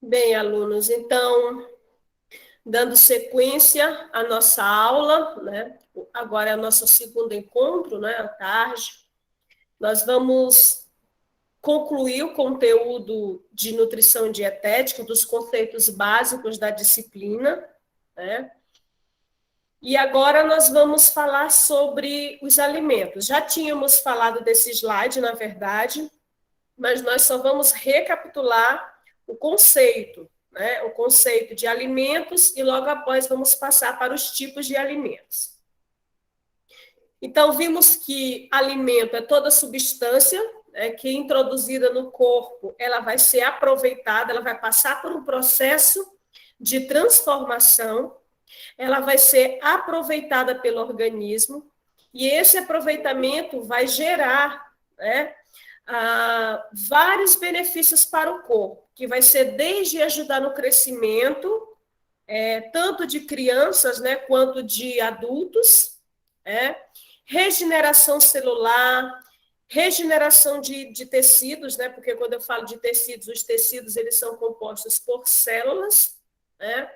Bem, alunos, então, dando sequência à nossa aula, né? Agora é o nosso segundo encontro, né, à tarde. Nós vamos concluir o conteúdo de nutrição e dietética, dos conceitos básicos da disciplina, né? E agora nós vamos falar sobre os alimentos. Já tínhamos falado desse slide, na verdade, mas nós só vamos recapitular o conceito, né? O conceito de alimentos e logo após vamos passar para os tipos de alimentos. Então, vimos que alimento é toda substância, né, que é introduzida no corpo, ela vai ser aproveitada, ela vai passar por um processo de transformação, ela vai ser aproveitada pelo organismo, e esse aproveitamento vai gerar, né, vários benefícios para o corpo, que vai ser desde ajudar no crescimento, tanto de crianças, né, quanto de adultos, regeneração celular, regeneração de tecidos, né, porque quando eu falo de tecidos, os tecidos eles são compostos por células, né,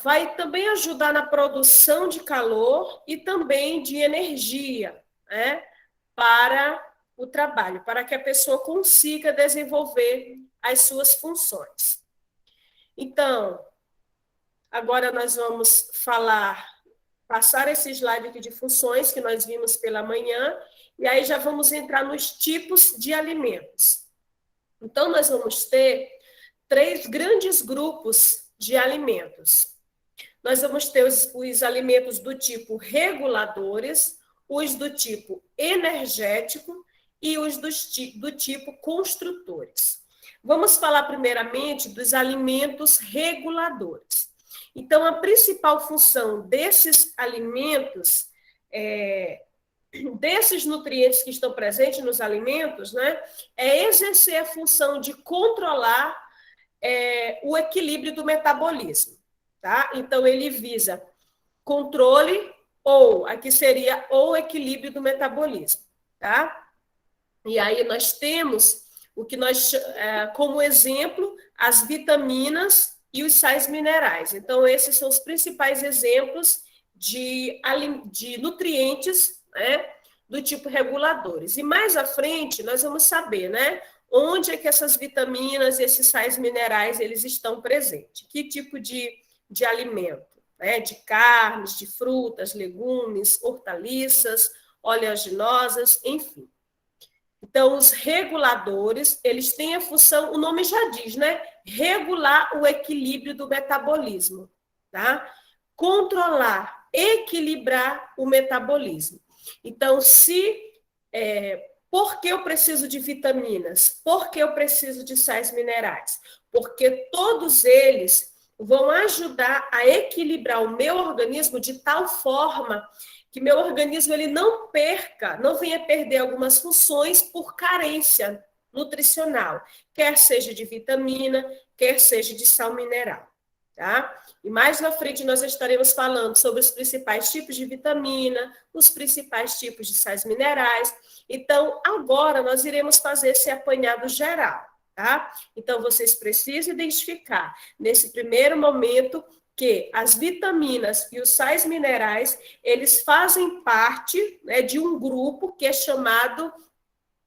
vai também ajudar na produção de calor e também de energia, né, para o trabalho, para que a pessoa consiga desenvolver as suas funções. Então, agora nós vamos passar esse slide aqui de funções que nós vimos pela manhã, e aí já vamos entrar nos tipos de alimentos. Então, nós vamos ter 3 grandes grupos de alimentos. Nós vamos ter os alimentos do tipo reguladores, os do tipo energético e os do tipo construtores. Vamos falar primeiramente dos alimentos reguladores. Então, a principal função desses alimentos, desses nutrientes que estão presentes nos alimentos, né, é exercer a função de controlar o equilíbrio do metabolismo. Tá? Então, ele visa controle aqui seria o equilíbrio do metabolismo. Tá? E aí nós temos o que nós, como exemplo, as vitaminas e os sais minerais. Então, esses são os principais exemplos de nutrientes, né, do tipo reguladores. E mais à frente, nós vamos saber, né, onde é que essas vitaminas e esses sais minerais eles estão presentes. Que tipo de alimento? Né, de carnes, de frutas, legumes, hortaliças, oleaginosas, enfim. Então, os reguladores, eles têm a função, o nome já diz, né? Regular o equilíbrio do metabolismo, tá? Controlar, equilibrar o metabolismo. Então, por que eu preciso de vitaminas? Por que eu preciso de sais minerais? Porque todos eles vão ajudar a equilibrar o meu organismo de tal forma que meu organismo ele não venha perder algumas funções por carência nutricional, quer seja de vitamina, quer seja de sal mineral, tá? E mais na frente nós estaremos falando sobre os principais tipos de vitamina, os principais tipos de sais minerais. Então, agora nós iremos fazer esse apanhado geral, tá? Então, vocês precisam identificar, nesse primeiro momento, que as vitaminas e os sais minerais, eles fazem parte, né, de um grupo que é chamado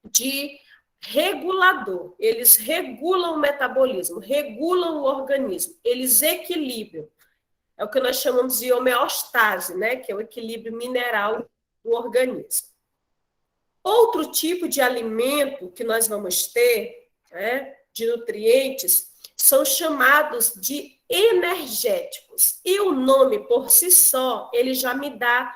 de regulador. Eles regulam o metabolismo, regulam o organismo, eles equilibram. É o que nós chamamos de homeostase, né, que é o equilíbrio mineral do organismo. Outro tipo de alimento que nós vamos ter, né, de nutrientes, são chamados de energéticos. E o nome por si só, ele já me dá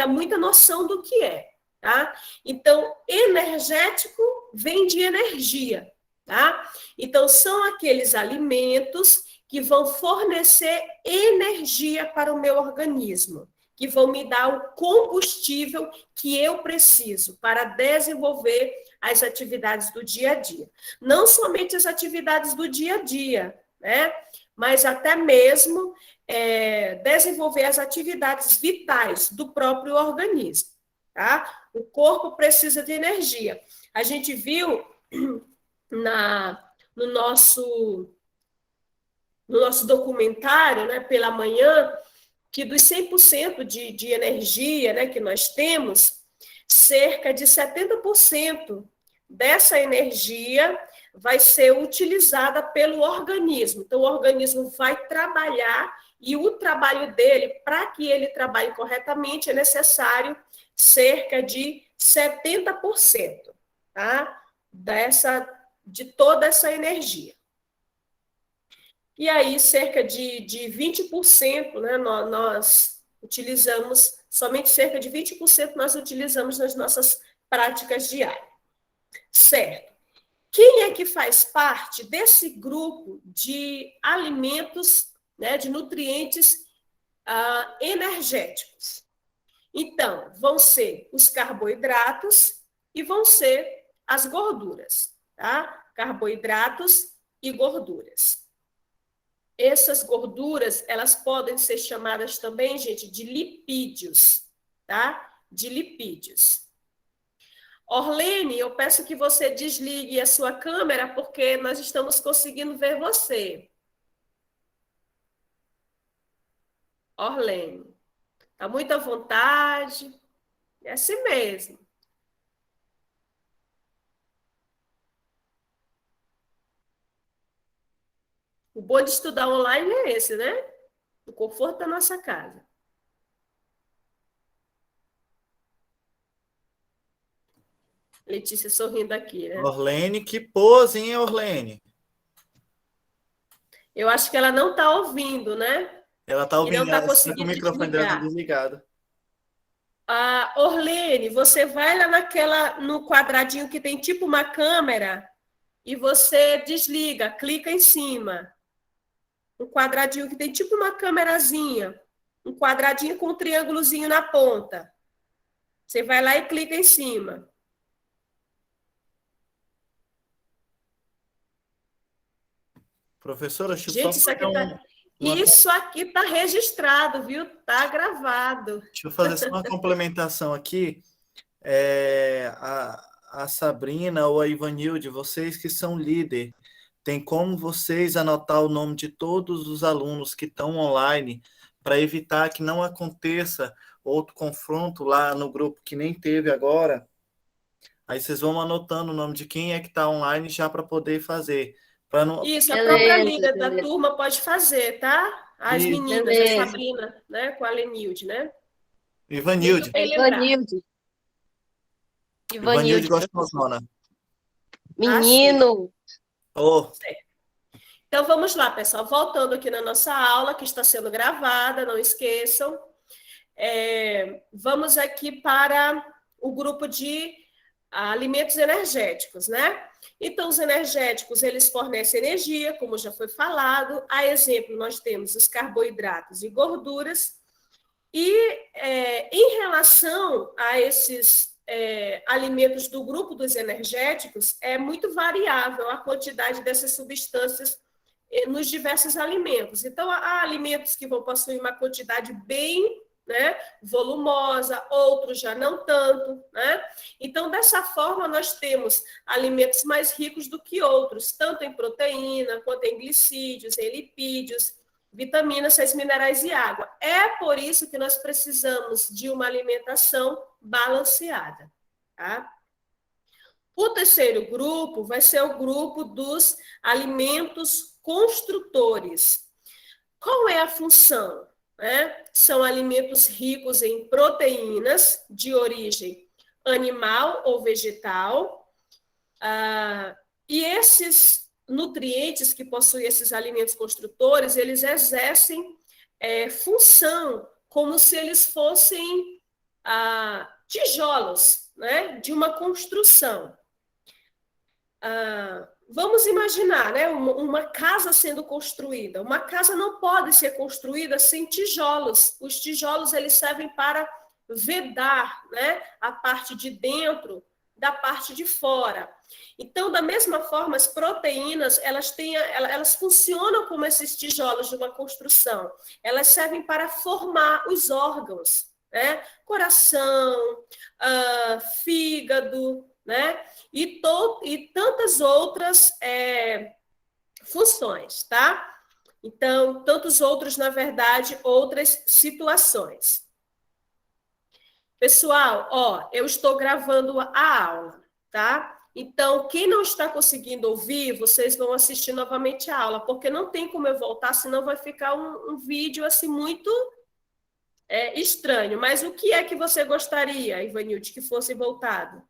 muita noção do que é, tá? Então, energético vem de energia, tá? Então, são aqueles alimentos que vão fornecer energia para o meu organismo, que vão me dar o combustível que eu preciso para desenvolver as atividades do dia a dia. Não somente as atividades do dia a dia, né? Mas até mesmo desenvolver as atividades vitais do próprio organismo. tá? O corpo precisa de energia. A gente viu no nosso documentário, né, pela manhã, que dos 100% de energia, né, que nós temos, cerca de 70% dessa energia vai ser utilizada pelo organismo. Então, o organismo vai trabalhar e o trabalho dele, para que ele trabalhe corretamente, é necessário cerca de 70%, tá? De toda essa energia. E aí, cerca de 20%, né, nós utilizamos, somente cerca de 20% nós utilizamos nas nossas práticas diárias. Certo. Quem é que faz parte desse grupo de alimentos, né, de nutrientes energéticos? Então, vão ser os carboidratos e vão ser as gorduras, tá? Carboidratos e gorduras. Essas gorduras, elas podem ser chamadas também, gente, de lipídios, tá? De lipídios. Orlene, eu peço que você desligue a sua câmera, porque nós estamos conseguindo ver você. Orlene, está muito à vontade. É assim mesmo. O bom de estudar online é esse, né? O conforto da nossa casa. Letícia sorrindo aqui, né? Orlene, que pose, hein, Orlene? Eu acho que ela não está ouvindo, né? Ela está E não ouvindo, está ela está com o conseguindo microfone dela tá desligar. desligado. Orlene, você vai lá no quadradinho que tem tipo uma câmera e você desliga, clica em cima. Um quadradinho que tem tipo uma câmerazinha, um quadradinho com um triângulozinho na ponta. Você vai lá e clica em cima. Professora, deixa eu só Gente, fazer isso aqui tá registrado, viu? Tá gravado. deixa eu fazer só uma complementação aqui. A Sabrina ou a Ivanilde, vocês que são líder, tem como vocês anotar o nome de todos os alunos que estão online para evitar que não aconteça outro confronto lá no grupo que nem teve agora? Aí vocês vão anotando o nome de quem é que está online já para poder fazer. Não... Isso, a própria líder da turma pode fazer, tá? As meninas, a Sabrina, né? Com a Lenilde, né? Muito Ivanilde. bem lembrado. Ivanilde gostosona. Menino. Então, vamos lá, pessoal. Voltando aqui na nossa aula, que está sendo gravada, não esqueçam. Vamos aqui para o grupo de alimentos energéticos, né? Então, os energéticos, eles fornecem energia, como já foi falado. A exemplo, nós temos os carboidratos e gorduras. E em relação a esses alimentos do grupo dos energéticos, é muito variável a quantidade dessas substâncias nos diversos alimentos. Então, há alimentos que vão possuir uma quantidade bem, né, volumosa, outros já não tanto, né? Então, dessa forma, nós temos alimentos mais ricos do que outros, tanto em proteína, quanto em glicídios, em lipídios, vitaminas, sais minerais e água. É por isso que nós precisamos de uma alimentação balanceada, tá? O terceiro grupo vai ser o grupo dos alimentos construtores. Qual é a função? São alimentos ricos em proteínas de origem animal ou vegetal, e esses nutrientes que possuem esses alimentos construtores, eles exercem função como se eles fossem tijolos, né, de uma construção. Vamos imaginar, né, uma casa sendo construída. Uma casa não pode ser construída sem tijolos. Os tijolos eles servem para vedar, né, a parte de dentro da parte de fora. Então, da mesma forma, as proteínas elas funcionam como esses tijolos de uma construção. Elas servem para formar os órgãos, né? Coração, fígado, né? E tantas outras funções, tá? Então, tantos outros, na verdade, outras situações. Pessoal, ó, eu estou gravando a aula, tá? Então, quem não está conseguindo ouvir, vocês vão assistir novamente a aula, porque não tem como eu voltar, senão vai ficar um vídeo assim muito estranho. Mas o que é que você gostaria, Ivanilde, que fosse voltado?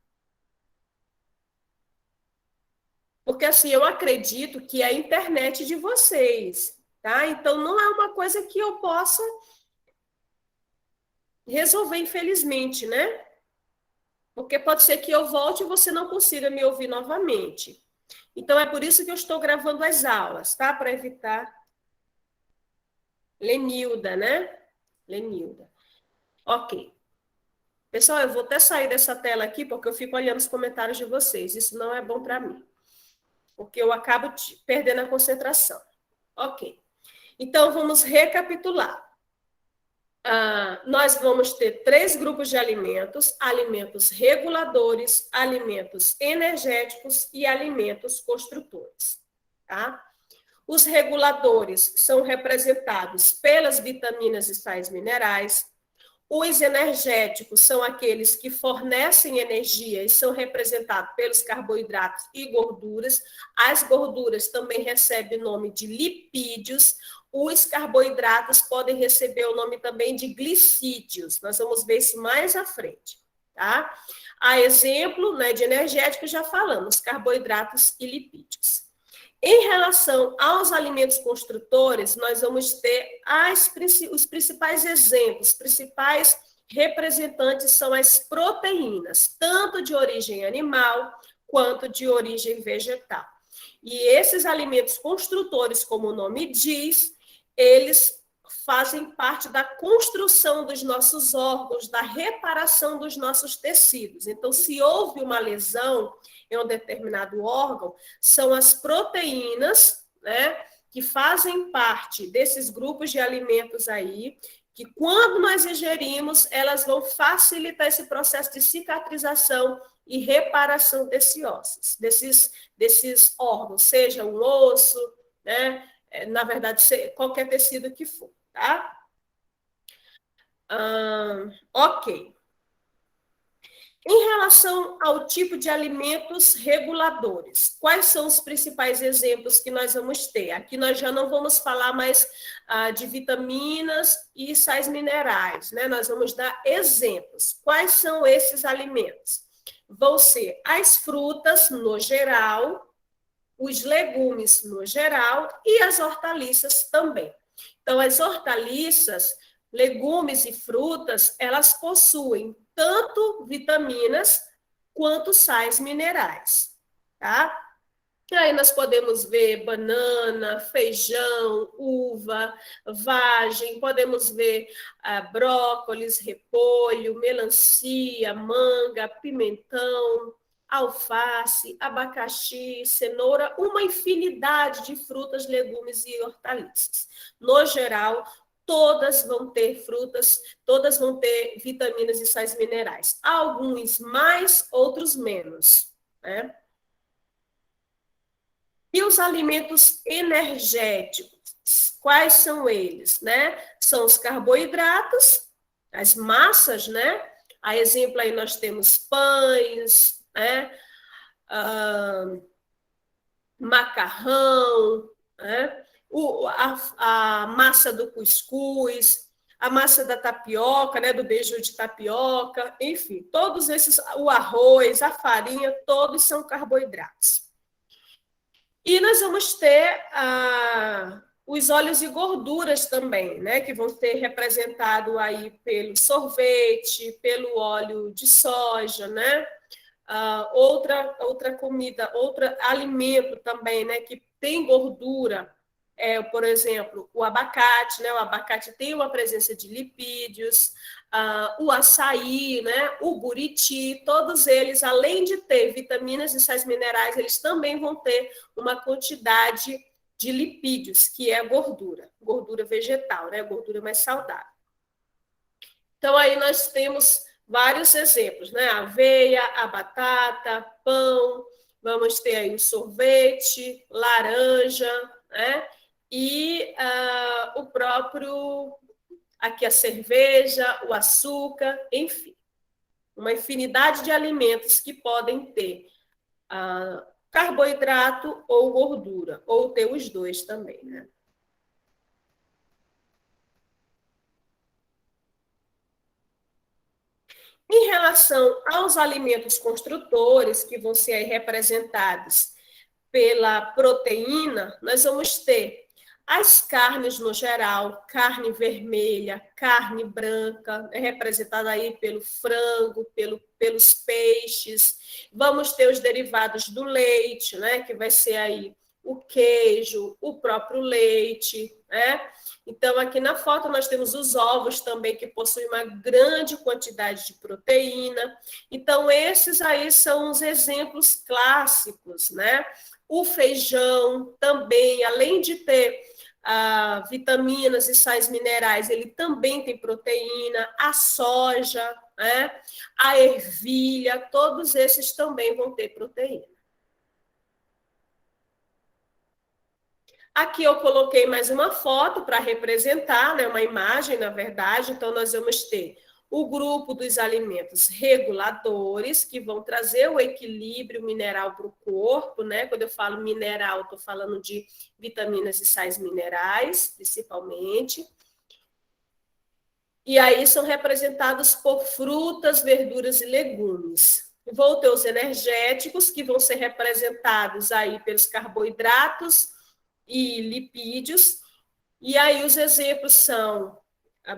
Porque assim, eu acredito que é a internet de vocês, tá? Então, não é uma coisa que eu possa resolver, infelizmente, né? Porque pode ser que eu volte e você não consiga me ouvir novamente. Então, é por isso que eu estou gravando as aulas, tá? Para evitar. Lenilda, né? Lenilda. Ok. Pessoal, eu vou até sair dessa tela aqui, porque eu fico olhando os comentários de vocês. Isso não é bom para mim, porque eu acabo perdendo a concentração. Ok. Então, vamos recapitular. Nós vamos ter 3 grupos de alimentos: alimentos reguladores, alimentos energéticos e alimentos construtores. Tá? Os reguladores são representados pelas vitaminas e sais minerais. Os energéticos são aqueles que fornecem energia e são representados pelos carboidratos e gorduras. As gorduras também recebem o nome de lipídios. Os carboidratos podem receber o nome também de glicídios. Nós vamos ver isso mais à frente, tá? A exemplo, né, de energéticos, já falamos, carboidratos e lipídios. Em relação aos alimentos construtores, nós vamos ter os principais exemplos, os principais representantes são as proteínas, tanto de origem animal quanto de origem vegetal. E esses alimentos construtores, como o nome diz, eles fazem parte da construção dos nossos órgãos, da reparação dos nossos tecidos. Então, se houve uma lesão em um determinado órgão, são as proteínas, né, que fazem parte desses grupos de alimentos aí, que quando nós ingerimos, elas vão facilitar esse processo de cicatrização e reparação desses órgãos, seja um osso, né, na verdade, qualquer tecido que for, tá? Ok. Em relação ao tipo de alimentos reguladores, quais são os principais exemplos que nós vamos ter? Aqui nós já não vamos falar mais de vitaminas e sais minerais, né? Nós vamos dar exemplos. Quais são esses alimentos? Vão ser as frutas, no geral, os legumes, no geral, e as hortaliças também. Então, as hortaliças, legumes e frutas, elas possuem tanto vitaminas quanto sais minerais, tá? E aí nós podemos ver banana, feijão, uva, vagem, podemos ver brócolis, repolho, melancia, manga, pimentão, alface, abacaxi, cenoura, uma infinidade de frutas, legumes e hortaliças. No geral, todas vão ter frutas, todas vão ter vitaminas e sais minerais. Alguns mais, outros menos, né? E os alimentos energéticos, quais são eles, né? São os carboidratos, as massas, né? A exemplo aí nós temos pães, né? Macarrão, né? A massa do cuscuz, a massa da tapioca, né? Do beiju de tapioca, enfim, todos esses, o arroz, a farinha, todos são carboidratos. E nós vamos ter os óleos e gorduras também, né? Que vão ser representados aí pelo sorvete, pelo óleo de soja, né? Outra comida, outro alimento também, né? Que tem gordura, por exemplo, o abacate, né? O abacate tem uma presença de lipídios, o açaí, né? O buriti, todos eles, além de ter vitaminas e sais minerais, eles também vão ter uma quantidade de lipídios, que é gordura vegetal, né? Gordura mais saudável. Então, aí nós temos vários exemplos, né? A aveia, a batata, pão, vamos ter aí o sorvete, laranja, né? E o próprio, aqui a cerveja, o açúcar, enfim, uma infinidade de alimentos que podem ter carboidrato ou gordura, ou ter os dois também, né? Em relação aos alimentos construtores, que vão ser representados pela proteína, nós vamos ter as carnes no geral, carne vermelha, carne branca, representada aí pelo frango, pelos peixes. Vamos ter os derivados do leite, né, que vai ser aí o queijo, o próprio leite, né? Então, aqui na foto nós temos os ovos também, que possuem uma grande quantidade de proteína. Então, esses aí são os exemplos clássicos, né? O feijão também, além de ter vitaminas e sais minerais, ele também tem proteína, a soja, né? A ervilha, todos esses também vão ter proteína. Aqui eu coloquei mais uma foto para representar, né, uma imagem, na verdade. Então, nós vamos ter o grupo dos alimentos reguladores, que vão trazer o equilíbrio mineral para o corpo, né? Quando eu falo mineral, estou falando de vitaminas e sais minerais, principalmente. E aí são representados por frutas, verduras e legumes. Vou ter os energéticos, que vão ser representados aí pelos carboidratos e lipídios. E aí os exemplos são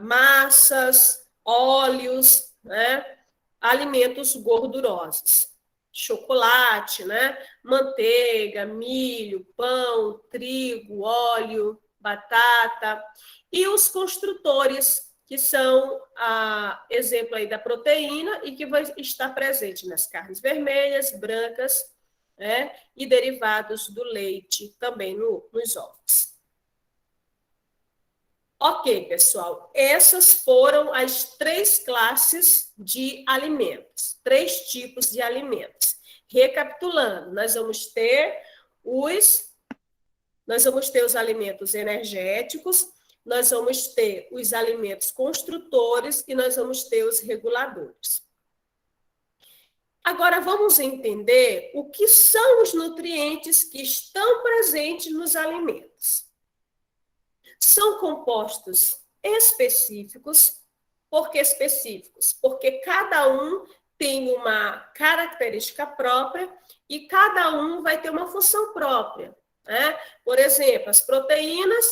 massas, óleos, né? Alimentos gordurosos. Chocolate, né? Manteiga, milho, pão, trigo, óleo, batata. E os construtores, que são exemplo aí da proteína e que vai estar presente nas carnes vermelhas, brancas, né? E derivados do leite também nos ovos. Ok, pessoal, essas foram as 3 classes de alimentos, 3 tipos de alimentos. Recapitulando, nós vamos ter os alimentos energéticos, nós vamos ter os alimentos construtores e nós vamos ter os reguladores. Agora, vamos entender o que são os nutrientes que estão presentes nos alimentos. São compostos específicos. Por que específicos? Porque cada um tem uma característica própria e cada um vai ter uma função própria, né? Por exemplo, as proteínas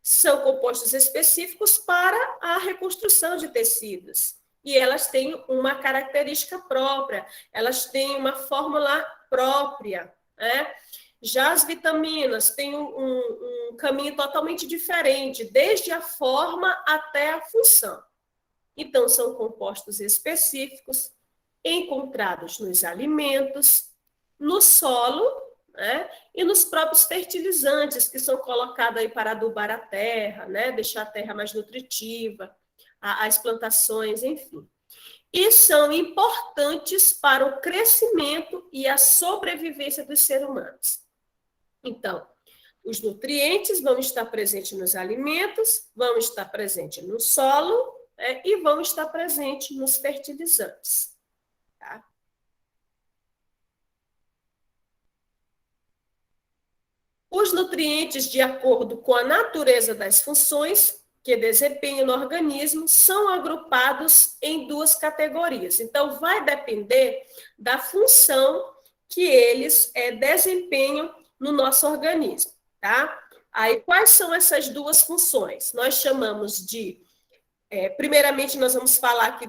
são compostos específicos para a reconstrução de tecidos. E elas têm uma característica própria, elas têm uma fórmula própria, né? Já as vitaminas têm um caminho totalmente diferente, desde a forma até a função. Então, são compostos específicos encontrados nos alimentos, no solo, né? E nos próprios fertilizantes que são colocados aí para adubar a terra, né? Deixar a terra mais nutritiva, as plantações, enfim. E são importantes para o crescimento e a sobrevivência dos seres humanos. Então, os nutrientes vão estar presentes nos alimentos, vão estar presentes no solo, né, e vão estar presentes nos fertilizantes. Tá? Os nutrientes, de acordo com a natureza das funções que desempenham no organismo, são agrupados em 2 categorias. Então, vai depender da função que eles desempenham no nosso organismo, tá? Aí, quais são essas 2 funções? Nós chamamos de, primeiramente, nós vamos falar aqui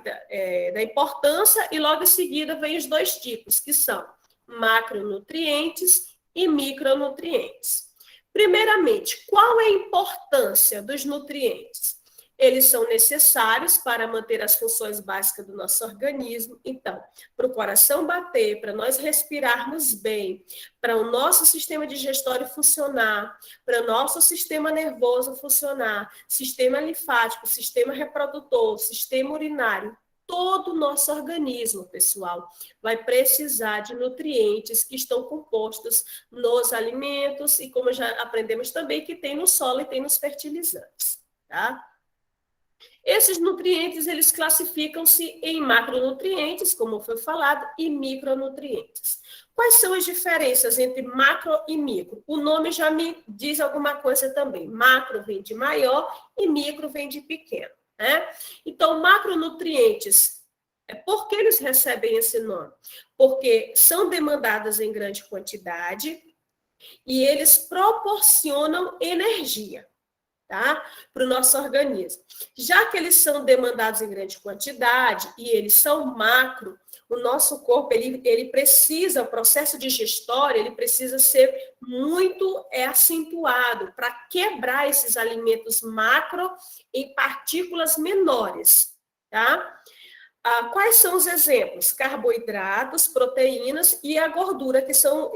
da importância e logo em seguida vem os 2 tipos, que são macronutrientes e micronutrientes. Primeiramente, qual é a importância dos nutrientes? Eles são necessários para manter as funções básicas do nosso organismo. Então, para o coração bater, para nós respirarmos bem, para o nosso sistema digestório funcionar, para o nosso sistema nervoso funcionar, sistema linfático, sistema reprodutor, sistema urinário, todo o nosso organismo, pessoal, vai precisar de nutrientes que estão compostos nos alimentos e, como já aprendemos também, que tem no solo e tem nos fertilizantes, tá? Esses nutrientes, eles classificam-se em macronutrientes, como foi falado, e micronutrientes. Quais são as diferenças entre macro e micro? O nome já me diz alguma coisa também. Macro vem de maior e micro vem de pequeno, né? Então, macronutrientes, por que eles recebem esse nome? Porque são demandados em grande quantidade e eles proporcionam energia, tá? Para o nosso organismo. Já que eles são demandados em grande quantidade e eles são macro, o nosso corpo, ele precisa, o processo digestório, ele precisa ser muito acentuado para quebrar esses alimentos macro em partículas menores, tá? Quais são os exemplos? Carboidratos, proteínas e a gordura, que são,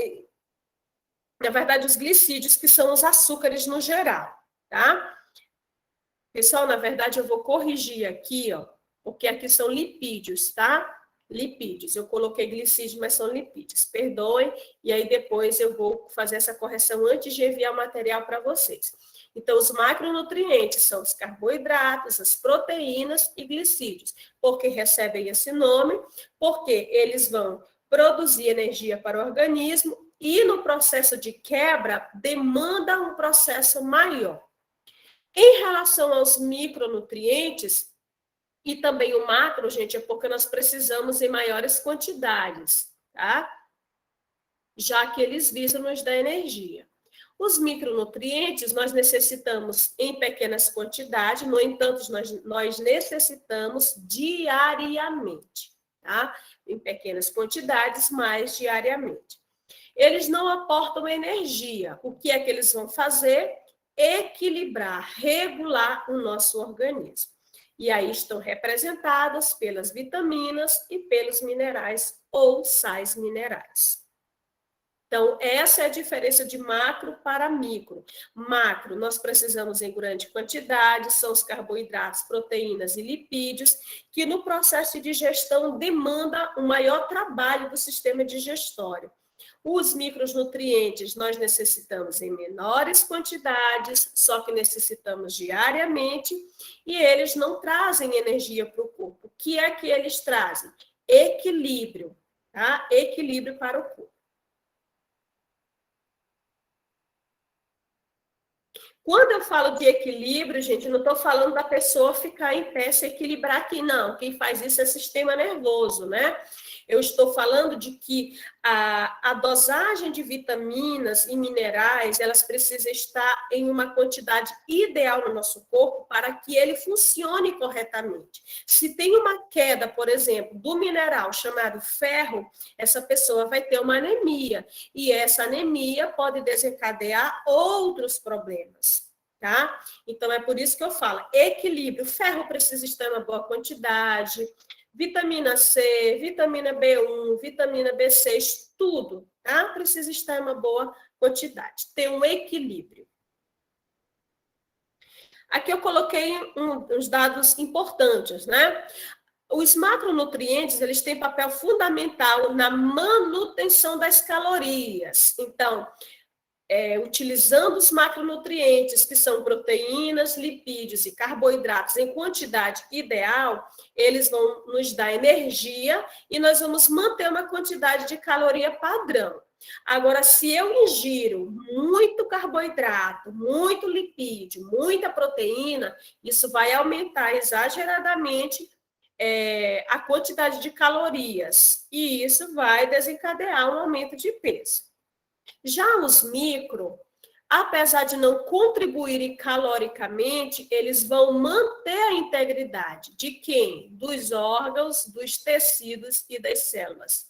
na verdade, os glicídios, que são os açúcares no geral, tá? Pessoal, na verdade, eu vou corrigir aqui, ó, porque aqui são lipídios, tá? Lipídios. Eu coloquei glicídio, mas são lipídios. Perdoem, e aí depois eu vou fazer essa correção antes de enviar o material para vocês. Então, os macronutrientes são os carboidratos, as proteínas e glicídios. Por que recebem esse nome? Porque eles vão produzir energia para o organismo e no processo de quebra demanda um processo maior. Em relação aos micronutrientes, e também o macro, gente, é porque nós precisamos em maiores quantidades, tá? Já que eles visam nos dar energia. Os micronutrientes nós necessitamos em pequenas quantidades, no entanto, nós necessitamos diariamente, tá? Em pequenas quantidades, mas diariamente. Eles não aportam energia. O que é que eles vão fazer? Equilibrar, regular o nosso organismo. E aí estão representadas pelas vitaminas e pelos minerais ou sais minerais. Então, essa é a diferença de macro para micro. Macro, nós precisamos em grande quantidade, são os carboidratos, proteínas e lipídios, que no processo de digestão demanda um maior trabalho do sistema digestório. Os micronutrientes nós necessitamos em menores quantidades, só que necessitamos diariamente, e eles não trazem energia para o corpo. O que é que eles trazem? Equilíbrio, tá? Equilíbrio para o corpo. Quando eu falo de equilíbrio, gente, não estou falando da pessoa ficar em pé, se equilibrar aqui, não. Quem faz isso é o sistema nervoso, né? Eu estou falando de que a dosagem de vitaminas e minerais, elas precisam estar em uma quantidade ideal no nosso corpo para que ele funcione corretamente. Se tem uma queda, por exemplo, do mineral chamado ferro, essa pessoa vai ter uma anemia. E essa anemia pode desencadear outros problemas. Tá? Então, é por isso que eu falo, equilíbrio, ferro precisa estar em uma boa quantidade, vitamina C, vitamina B1, vitamina B6, tudo, tá? Precisa estar em uma boa quantidade, ter um equilíbrio. Aqui eu coloquei uns dados importantes, né? Os macronutrientes, eles têm papel fundamental na manutenção das calorias. Então, utilizando os macronutrientes, que são proteínas, lipídios e carboidratos em quantidade ideal, eles vão nos dar energia e nós vamos manter uma quantidade de caloria padrão. Agora, se eu ingiro muito carboidrato, muito lipídio, muita proteína, isso vai aumentar exageradamente a quantidade de calorias e isso vai desencadear um aumento de peso. Já os micro, apesar de não contribuírem caloricamente, eles vão manter a integridade de quem? Dos órgãos, dos tecidos e das células.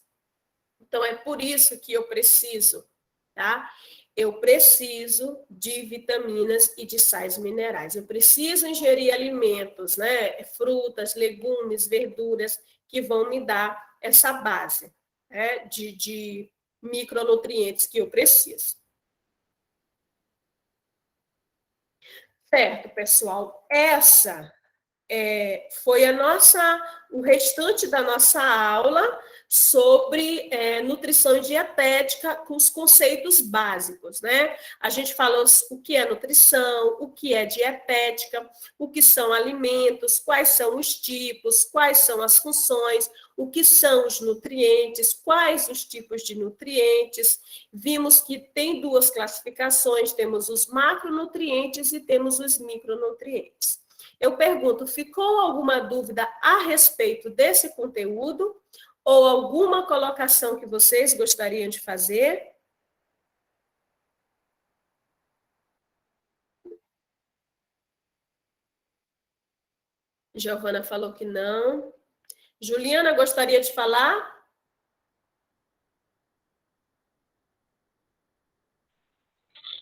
Então, é por isso que eu preciso, tá? Eu preciso de vitaminas e de sais minerais. Eu preciso ingerir alimentos, né? Frutas, legumes, verduras, que vão me dar essa base, né? de micronutrientes que eu preciso. Certo, pessoal? Essa foi o restante da nossa aula sobre nutrição e dietética com os conceitos básicos, né? A gente falou o que é nutrição, o que é dietética, o que são alimentos, quais são os tipos, quais são as funções, o que são os nutrientes, quais os tipos de nutrientes. Vimos que tem duas classificações, temos os macronutrientes e temos os micronutrientes. Eu pergunto, ficou alguma dúvida a respeito desse conteúdo? Ou alguma colocação que vocês gostariam de fazer? Giovana falou que não. Juliana, gostaria de falar?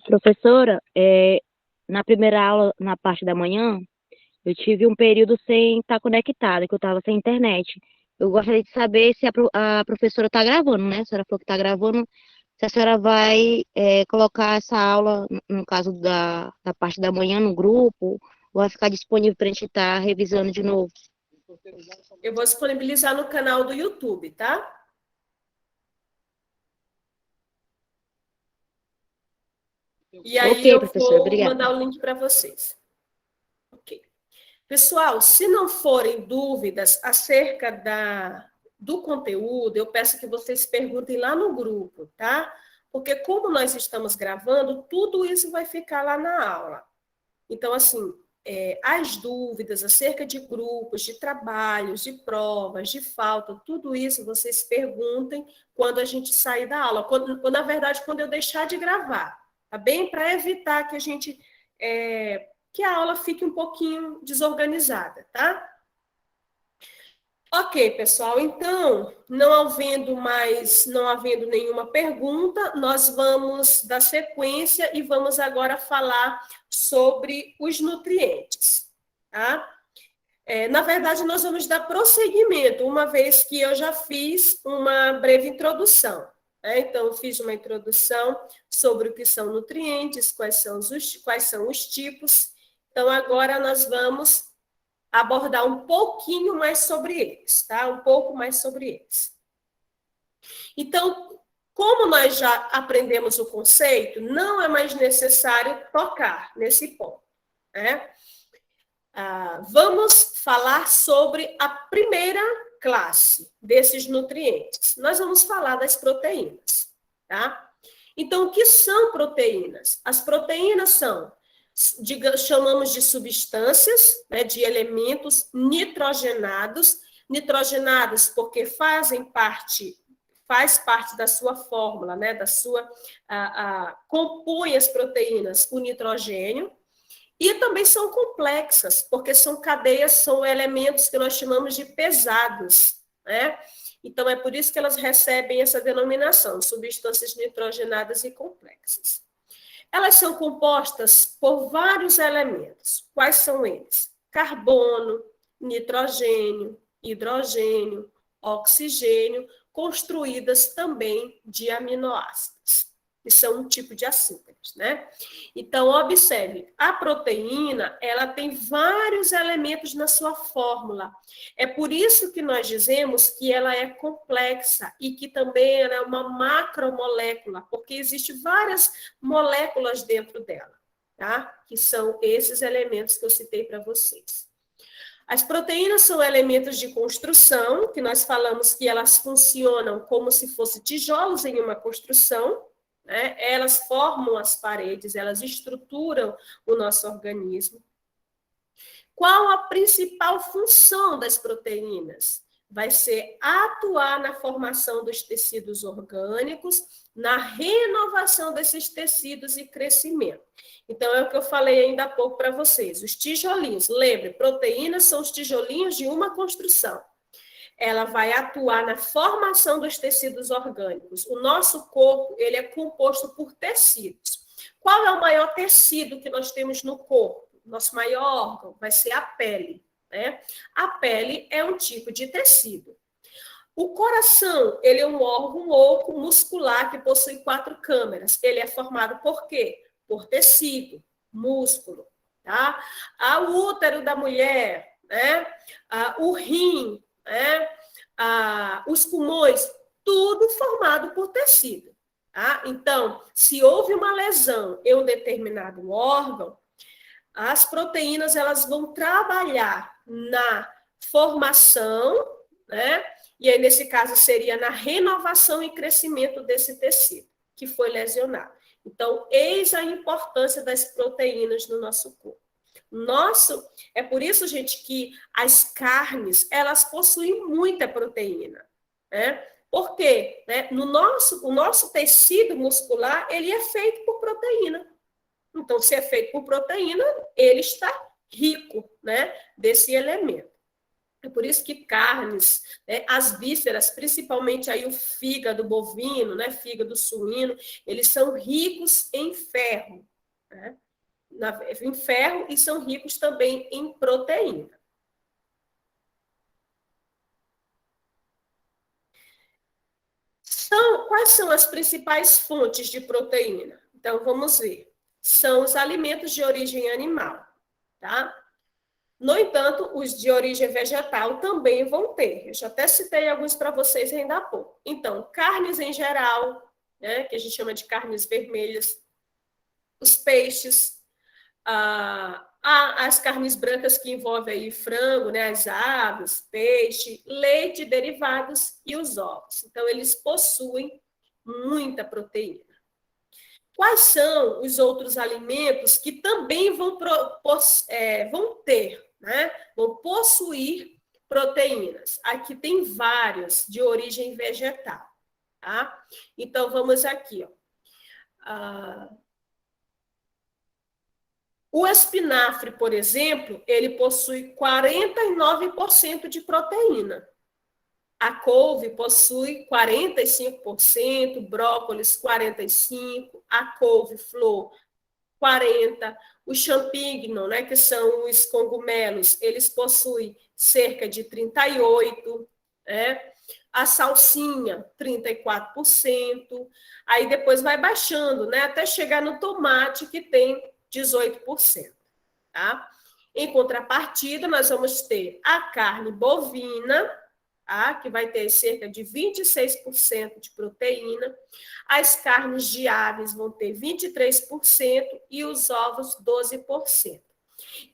Professora, na primeira aula, na parte da manhã, eu tive um período sem estar conectada, que eu estava sem internet. Eu gostaria de saber se a professora está gravando, né? A senhora falou que está gravando, se a senhora vai colocar essa aula, no caso da parte da manhã, no grupo, ou vai ficar disponível para a gente estar revisando de novo? Eu vou disponibilizar no canal do YouTube, tá? E aí Ok, eu professora, vou obrigada. mandar o link para vocês. Ok. Pessoal, se não forem dúvidas acerca do conteúdo, eu peço que vocês perguntem lá no grupo, tá? Porque como nós estamos gravando, tudo isso vai ficar lá na aula. Então, assim, as dúvidas acerca de grupos, de trabalhos, de provas, de falta, tudo isso vocês perguntem quando a gente sair da aula, na verdade, quando eu deixar de gravar, tá bem? Para evitar que que a aula fique um pouquinho desorganizada, tá? Ok, pessoal, então, não havendo nenhuma pergunta, nós vamos dar sequência e vamos agora falar sobre os nutrientes, tá? Na verdade, nós vamos dar prosseguimento, uma vez que eu já fiz uma breve introdução, né? Então, eu fiz uma introdução sobre o que são nutrientes, quais são os tipos. Então, agora nós vamos abordar um pouquinho mais sobre eles, tá? Um pouco mais sobre eles. Então, como nós já aprendemos o conceito, não é mais necessário tocar nesse ponto, né? Vamos falar sobre a primeira classe desses nutrientes. Nós vamos falar das proteínas, tá? Então, o que são proteínas? As proteínas são, chamamos de substâncias, né, de elementos nitrogenados porque faz parte da sua fórmula, né, compõe as proteínas o nitrogênio, e também são complexas, porque são elementos que nós chamamos de pesados, né? Então, é por isso que elas recebem essa denominação, substâncias nitrogenadas e complexas. Elas são compostas por vários elementos. Quais são eles? Carbono, nitrogênio, hidrogênio, oxigênio, construídas também de aminoácidos, que são um tipo de açúcares, né? Então, observe, a proteína, ela tem vários elementos na sua fórmula. É por isso que nós dizemos que ela é complexa e que também ela é uma macromolécula, porque existem várias moléculas dentro dela, tá? Que são esses elementos que eu citei para vocês. As proteínas são elementos de construção, que nós falamos que elas funcionam como se fossem tijolos em uma construção, né? Elas formam as paredes, elas estruturam o nosso organismo. Qual a principal função das proteínas? Vai ser atuar na formação dos tecidos orgânicos, na renovação desses tecidos e crescimento. Então, é o que eu falei ainda há pouco para vocês. Os tijolinhos, lembre, proteínas são os tijolinhos de uma construção. ela vai atuar na formação dos tecidos orgânicos. O nosso corpo, ele é composto por tecidos. Qual é o maior tecido que nós temos no corpo? Nosso maior órgão vai ser a pele, né? A pele é um tipo de tecido. O coração, ele é um órgão oco muscular que possui 4 câmeras. Ele é formado por quê? Por tecido, músculo, tá? O útero da mulher, né? O rim, né? Os pulmões, tudo formado por tecido, tá? Então, se houve uma lesão em um determinado órgão, as proteínas elas vão trabalhar na formação, né? E aí, nesse caso, seria na renovação e crescimento desse tecido que foi lesionado. Então, eis a importância das proteínas no nosso corpo. É por isso, gente, que as carnes, elas possuem muita proteína, né? Por quê? Né? O nosso tecido muscular, ele é feito por proteína. Então, se é feito por proteína, ele está rico, né, desse elemento. É por isso que carnes, né, as vísceras, principalmente aí o fígado bovino, né, fígado suíno, eles são ricos em ferro, né, em ferro e são ricos também em proteína. Quais são as principais fontes de proteína? Então, vamos ver. São os alimentos de origem animal, tá? No entanto, os de origem vegetal também vão ter. Eu já até citei alguns para vocês ainda há pouco. Então, carnes em geral, né, que a gente chama de carnes vermelhas, os peixes, as carnes brancas que envolvem aí frango, né, as aves, peixe, leite, derivados e os ovos. Então, eles possuem muita proteína. Quais são os outros alimentos que também vão ter, né? Vão possuir proteínas? Aqui tem vários de origem vegetal, tá? Então, vamos aqui, ó. O espinafre, por exemplo, ele possui 49% de proteína. A couve possui 45%, brócolis 45%, a couve-flor 40%, o champignon, né, que são os cogumelos, eles possuem cerca de 38%, né? A salsinha, 34%, aí depois vai baixando, né, até chegar no tomate, que tem 18%, tá? Em contrapartida, nós vamos ter a carne bovina, que vai ter cerca de 26% de proteína, as carnes de aves vão ter 23% e os ovos 12%.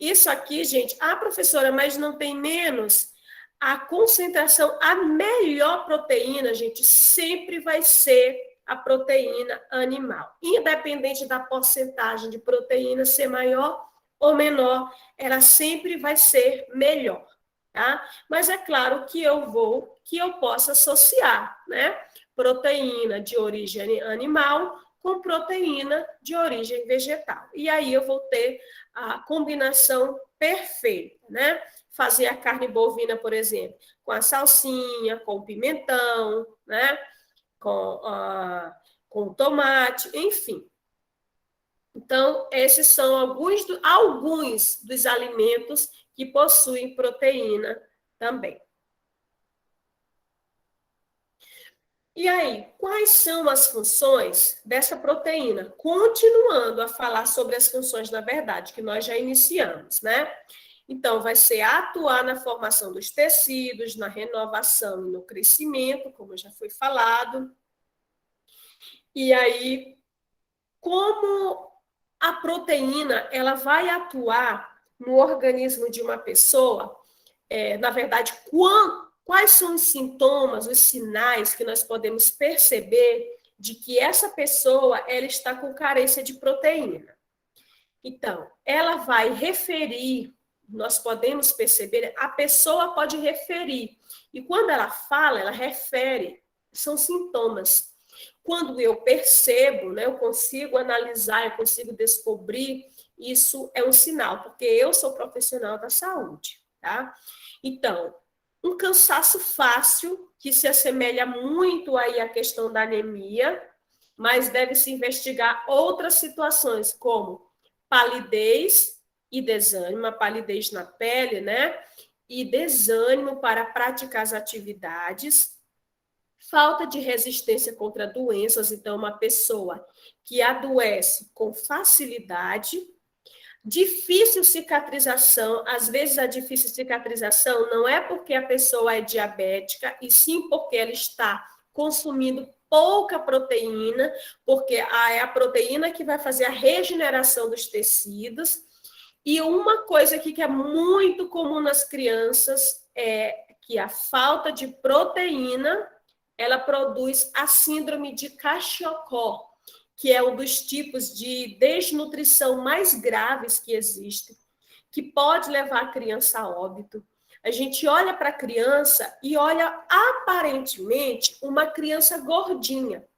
Isso aqui, gente, professora, mas não tem menos? A concentração, a melhor proteína, gente, sempre vai ser a proteína animal. Independente da porcentagem de proteína ser maior ou menor, ela sempre vai ser melhor. Tá? Mas é claro que eu posso associar, né, proteína de origem animal com proteína de origem vegetal. E aí eu vou ter a combinação perfeita, né? Fazer a carne bovina, por exemplo, com a salsinha, com o pimentão, né? Com o tomate, enfim. Então, esses são alguns dos alimentos que possuem proteína também. E aí, quais são as funções dessa proteína? Continuando a falar sobre as funções, na verdade, que nós já iniciamos, né? Então, vai ser atuar na formação dos tecidos, na renovação e no crescimento, como já foi falado. E aí, como a proteína ela vai atuar no organismo de uma pessoa, na verdade, quais são os sintomas, os sinais que nós podemos perceber de que essa pessoa ela está com carência de proteína? Então, ela vai referir, nós podemos perceber, a pessoa pode referir, e quando ela fala, ela refere, são sintomas. Quando eu percebo, né, eu consigo analisar, eu consigo descobrir, isso é um sinal, porque eu sou profissional da saúde, tá? Então, um cansaço fácil, que se assemelha muito aí à questão da anemia, mas deve-se investigar outras situações, como palidez e desânimo, a palidez na pele, né? E desânimo para praticar as atividades, falta de resistência contra doenças, então, uma pessoa que adoece com facilidade, difícil cicatrização, às vezes a difícil cicatrização não é porque a pessoa é diabética, e sim porque ela está consumindo pouca proteína, porque é a proteína que vai fazer a regeneração dos tecidos. E uma coisa aqui que é muito comum nas crianças é que a falta de proteína, ela produz a síndrome de Kwashiorkor, que é um dos tipos de desnutrição mais graves que existem, que pode levar a criança a óbito. A gente olha para a criança e olha aparentemente uma criança gordinha,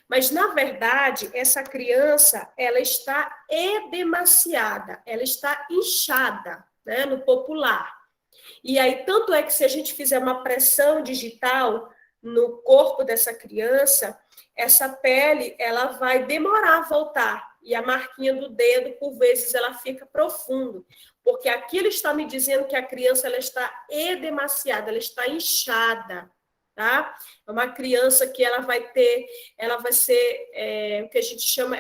mas na verdade essa criança ela está edemaciada, ela está inchada, né, no popular. E aí tanto é que se a gente fizer uma pressão digital no corpo dessa criança, essa pele ela vai demorar a voltar, e a marquinha do dedo, por vezes, ela fica profundo, porque aquilo está me dizendo que a criança ela está edemaciada, ela está inchada, tá? É uma criança que ela vai ser, o que a gente chama,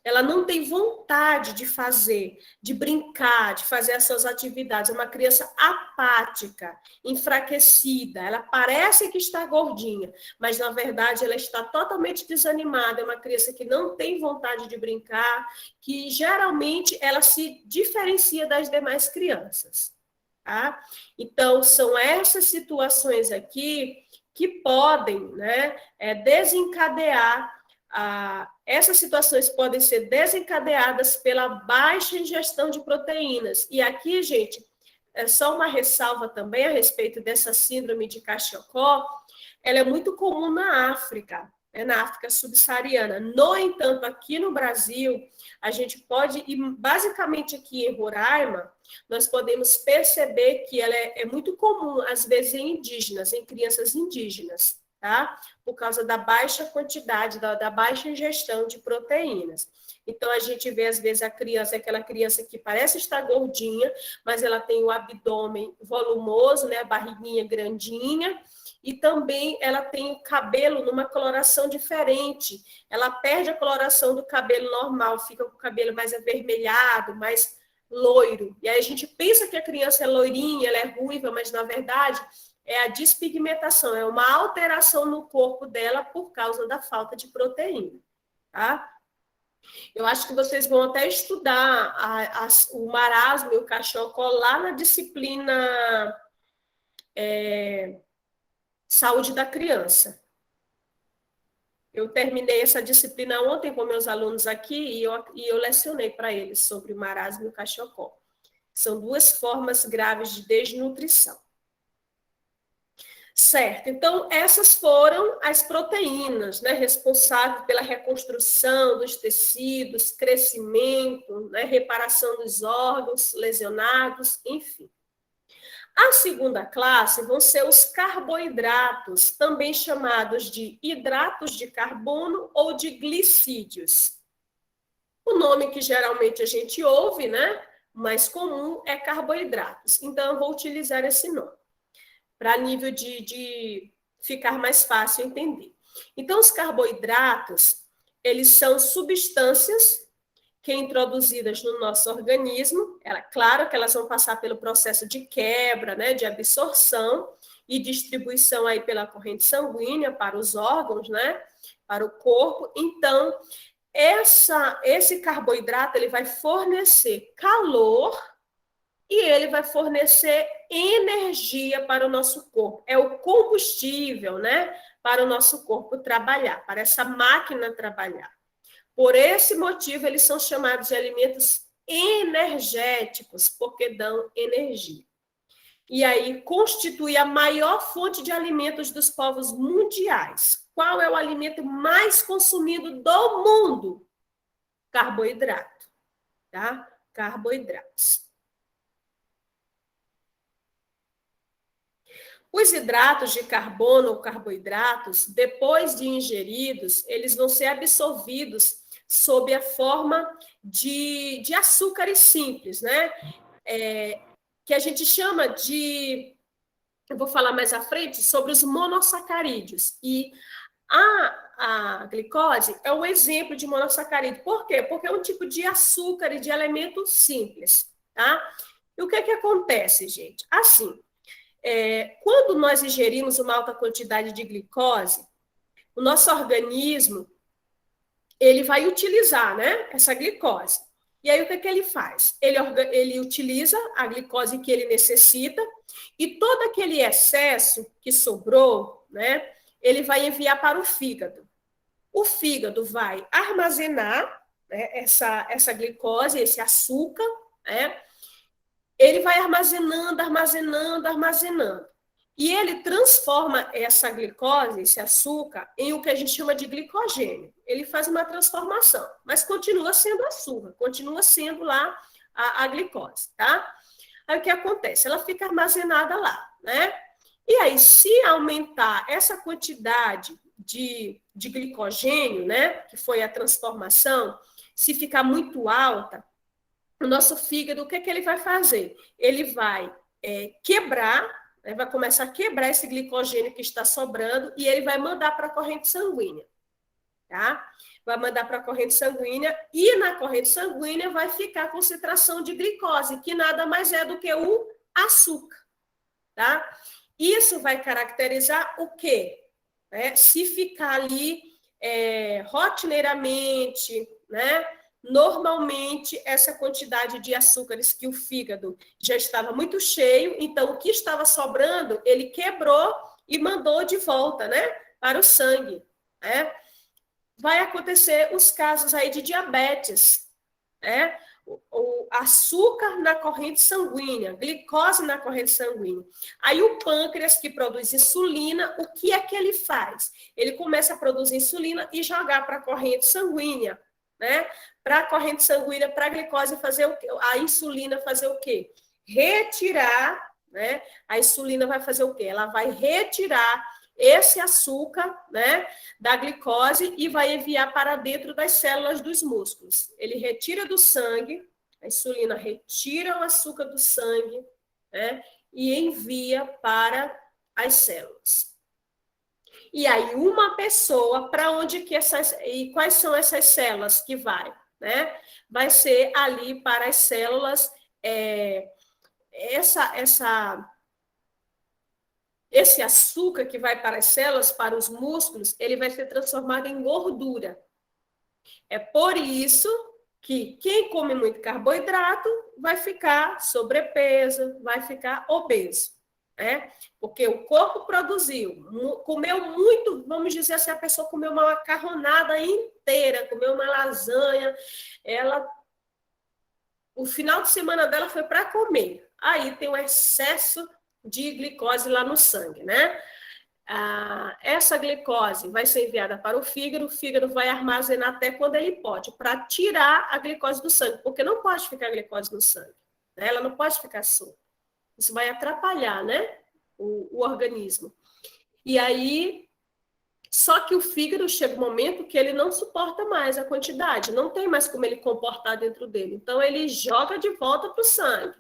ela não tem vontade de fazer, de brincar, de fazer essas atividades. É uma criança apática, enfraquecida. Ela parece que está gordinha, mas na verdade ela está totalmente desanimada. É uma criança que não tem vontade de brincar, que geralmente ela se diferencia das demais crianças. Tá? Então, são essas situações aqui que podem, né, desencadear. Essas situações podem ser desencadeadas pela baixa ingestão de proteínas. E aqui, gente, é só uma ressalva também a respeito dessa síndrome de Kwashiorkor. Ela é muito comum na África, na África subsaariana. No entanto, aqui no Brasil, a gente pode, e basicamente aqui em Roraima, nós podemos perceber que ela é muito comum, às vezes, em indígenas, em crianças indígenas, tá? Por causa da baixa quantidade, da baixa ingestão de proteínas. Então, a gente vê, às vezes, a criança, aquela criança que parece estar gordinha, mas ela tem o abdômen volumoso, né? A barriguinha grandinha, e também ela tem o cabelo numa coloração diferente. Ela perde a coloração do cabelo normal, fica com o cabelo mais avermelhado, mais loiro. E aí a gente pensa que a criança é loirinha, ela é ruiva, mas na verdade é a despigmentação, é uma alteração no corpo dela por causa da falta de proteína, tá? Eu acho que vocês vão até estudar o marasmo e o Kwashiorkor lá na disciplina Saúde da Criança. Eu terminei essa disciplina ontem com meus alunos aqui e eu lecionei para eles sobre o marasmo e o Kwashiorkor. São duas formas graves de desnutrição. Certo, então essas foram as proteínas, né, responsáveis pela reconstrução dos tecidos, crescimento, né, reparação dos órgãos lesionados, enfim. A segunda classe vão ser os carboidratos, também chamados de hidratos de carbono ou de glicídios. O nome que geralmente a gente ouve, né, mais comum é carboidratos. Então, eu vou utilizar esse nome, para nível de ficar mais fácil entender. Então, os carboidratos, eles são substâncias que introduzidas no nosso organismo, claro que elas vão passar pelo processo de quebra, né, de absorção e distribuição aí pela corrente sanguínea para os órgãos, né, para o corpo. Então, esse carboidrato ele vai fornecer calor e ele vai fornecer energia para o nosso corpo. É o combustível, né, para o nosso corpo trabalhar, para essa máquina trabalhar. Por esse motivo, eles são chamados de alimentos energéticos, porque dão energia. E aí, constitui a maior fonte de alimentos dos povos mundiais. Qual é o alimento mais consumido do mundo? Carboidrato, tá? Carboidratos. Os hidratos de carbono ou carboidratos, depois de ingeridos, eles vão ser absorvidos sob a forma de açúcares simples, né? Que a gente chama de... Eu vou falar mais à frente sobre os monossacarídeos. E a glicose é um exemplo de monossacarídeo. Por quê? Porque é um tipo de açúcar e de elemento simples, tá? E o que acontece, gente? Assim, quando nós ingerimos uma alta quantidade de glicose, o nosso organismo ele vai utilizar, né, essa glicose. E aí o que ele faz? Ele utiliza a glicose que ele necessita e todo aquele excesso que sobrou, né, ele vai enviar para o fígado. O fígado vai armazenar, né, essa glicose, esse açúcar, né, ele vai armazenando. E ele transforma essa glicose, esse açúcar, em o que a gente chama de glicogênio. Ele faz uma transformação, mas continua sendo açúcar, continua sendo lá a glicose, tá? Aí o que acontece? Ela fica armazenada lá, né? E aí, se aumentar essa quantidade de glicogênio, né, que foi a transformação, se ficar muito alta, o nosso fígado, o que ele vai fazer? Ele vai quebrar, vai começar a quebrar esse glicogênio que está sobrando e ele vai mandar para a corrente sanguínea, tá? Vai mandar para a corrente sanguínea e na corrente sanguínea vai ficar a concentração de glicose, que nada mais é do que o açúcar, tá? Isso vai caracterizar o quê? Se ficar ali rotineiramente, né? Normalmente, essa quantidade de açúcares que o fígado já estava muito cheio, então o que estava sobrando, ele quebrou e mandou de volta, né, para o sangue, né? Vai acontecer os casos aí de diabetes, né? O açúcar na corrente sanguínea, glicose na corrente sanguínea. Aí o pâncreas, que produz insulina, o que é que ele faz? Ele começa a produzir insulina e jogar para a corrente sanguínea, né? Para a corrente sanguínea, para a glicose fazer o quê? A insulina fazer o quê? Retirar, né? A insulina vai fazer o quê? Ela vai retirar esse açúcar, né, da glicose e vai enviar para dentro das células dos músculos. Ele retira do sangue, a insulina retira o açúcar do sangue, né, e envia para as células. E aí, uma pessoa, para onde que e quais são essas células que vai, né? Vai ser ali para as células, esse açúcar que vai para as células, para os músculos, ele vai ser transformado em gordura. É por isso que quem come muito carboidrato vai ficar sobrepeso, vai ficar obeso, né? Porque o corpo produziu, comeu muito, vamos dizer assim, a pessoa comeu uma macarronada inteira, comeu uma lasanha, o final de semana dela foi para comer. Aí tem um excesso de glicose lá no sangue, né? Essa glicose vai ser enviada para o fígado vai armazenar até quando ele pode, para tirar a glicose do sangue, porque não pode ficar glicose no sangue, né? Ela não pode ficar solta. Isso vai atrapalhar, né, o organismo. E aí, só que o fígado chega um momento que ele não suporta mais a quantidade, não tem mais como ele comportar dentro dele. Então, ele joga de volta para o sangue,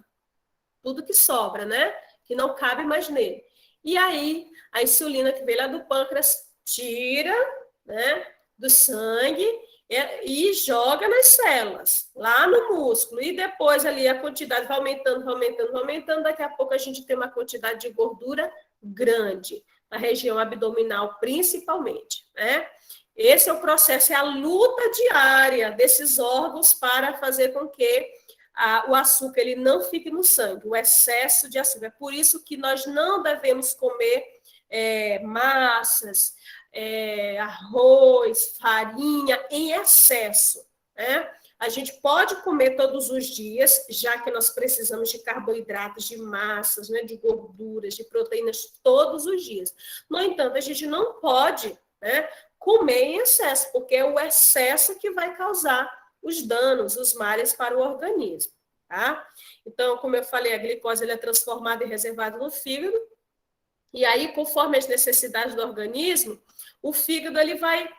tudo que sobra, né? Que não cabe mais nele. E aí, a insulina que vem lá do pâncreas tira, né, do sangue e joga nas células, lá no músculo. E depois ali a quantidade vai aumentando. Daqui a pouco a gente tem uma quantidade de gordura grande, na região abdominal principalmente, né? Esse é o processo, é a luta diária desses órgãos para fazer com que o açúcar ele não fique no sangue, o excesso de açúcar. É por isso que nós não devemos comer massas, arroz, farinha em excesso, né? A gente pode comer todos os dias, já que nós precisamos de carboidratos, de massas, né, de gorduras, de proteínas todos os dias. No entanto, a gente não pode, né, comer em excesso, porque é o excesso que vai causar os danos, os males para o organismo, tá? Então, como eu falei, a glicose ela é transformada e reservada no fígado, E aí, conforme as necessidades do organismo, o fígado ele vai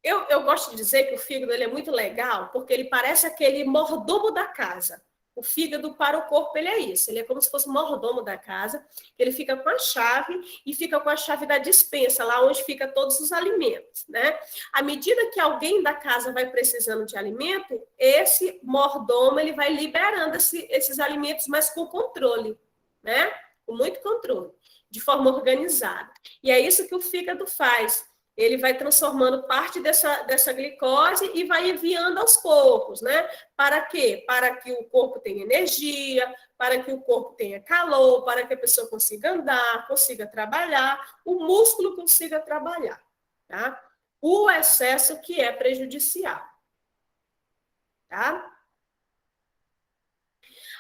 eu gosto de dizer que o fígado ele é muito legal, porque ele parece aquele mordomo da casa. O fígado para o corpo ele é isso, ele é como se fosse o mordomo da casa, ele fica com a chave e fica com a chave da despensa, lá onde fica todos os alimentos, né? À medida que alguém da casa vai precisando de alimento, esse mordomo ele vai liberando esses alimentos, mas com controle, né? Com muito controle, de forma organizada. E é isso que o fígado faz. Ele vai transformando parte dessa glicose e vai enviando aos poucos, né? Para quê? Para que o corpo tenha energia, para que o corpo tenha calor, para que a pessoa consiga andar, consiga trabalhar, o músculo consiga trabalhar, tá? O excesso que é prejudicial, tá?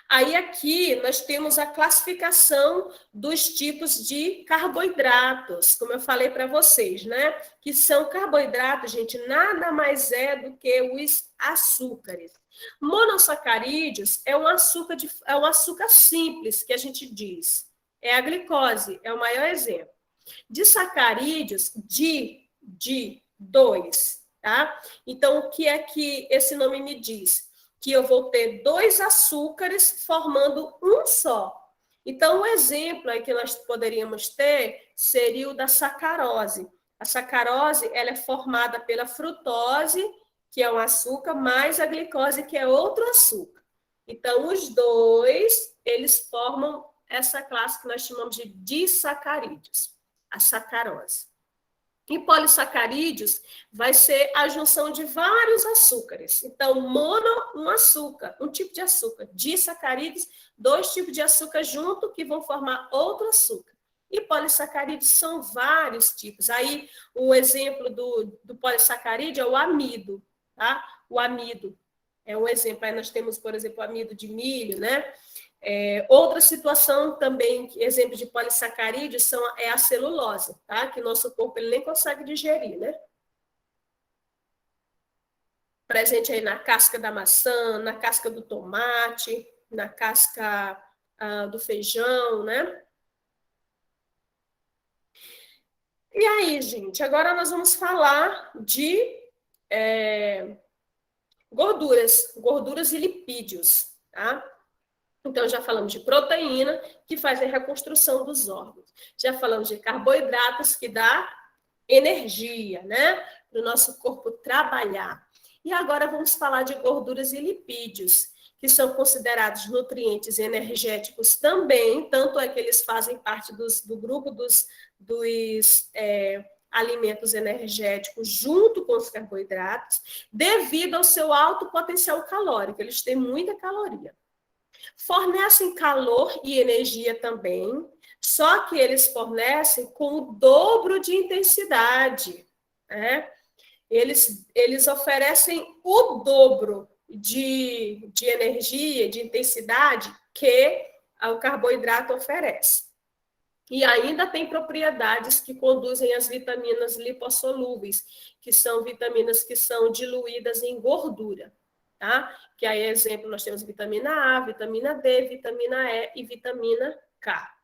Aí aqui nós temos a classificação dos tipos de carboidratos, como eu falei para vocês, né? Que são carboidratos, gente, nada mais é do que os açúcares. Monossacarídeos é um açúcar simples que a gente diz. É a glicose, é o maior exemplo. Disacarídeos, dois, tá? Então, o que é que esse nome me diz? Que eu vou ter 2 açúcares formando um só. Então, o exemplo aí que nós poderíamos ter seria o da sacarose. A sacarose ela é formada pela frutose, que é um açúcar, mais a glicose, que é outro açúcar. Então, os dois, eles formam essa classe que nós chamamos de disacarídeos, a sacarose. E polissacarídeos vai ser a junção de vários açúcares. Então, mono, um açúcar, um tipo de açúcar. Disacarídeos, 2 tipos de açúcar junto que vão formar outro açúcar. E polissacarídeos são vários tipos. Aí, o exemplo do polissacarídeo é o amido, tá? O amido é um exemplo. Aí nós temos, por exemplo, o amido de milho, né? Outra situação também, exemplo de polissacarídeo, é a celulose, tá? Que nosso corpo ele nem consegue digerir, né? Presente aí na casca da maçã, na casca do tomate, na casca do feijão, né? E aí, gente, agora nós vamos falar de gorduras e lipídios, tá? Então, já falamos de proteína, que faz a reconstrução dos órgãos. Já falamos de carboidratos, que dá energia, né? Para o nosso corpo trabalhar. E agora vamos falar de gorduras e lipídios, que são considerados nutrientes energéticos também, tanto é que eles fazem parte do grupo dos alimentos energéticos junto com os carboidratos, devido ao seu alto potencial calórico. Eles têm muita caloria. Fornecem calor e energia também, só que eles fornecem com o dobro de intensidade, né? Eles oferecem o dobro de energia, de intensidade que o carboidrato oferece. E ainda tem propriedades que conduzem às vitaminas lipossolúveis, que são vitaminas que são diluídas em gordura. Tá? Que aí, exemplo, nós temos vitamina A, vitamina D, vitamina E e vitamina K.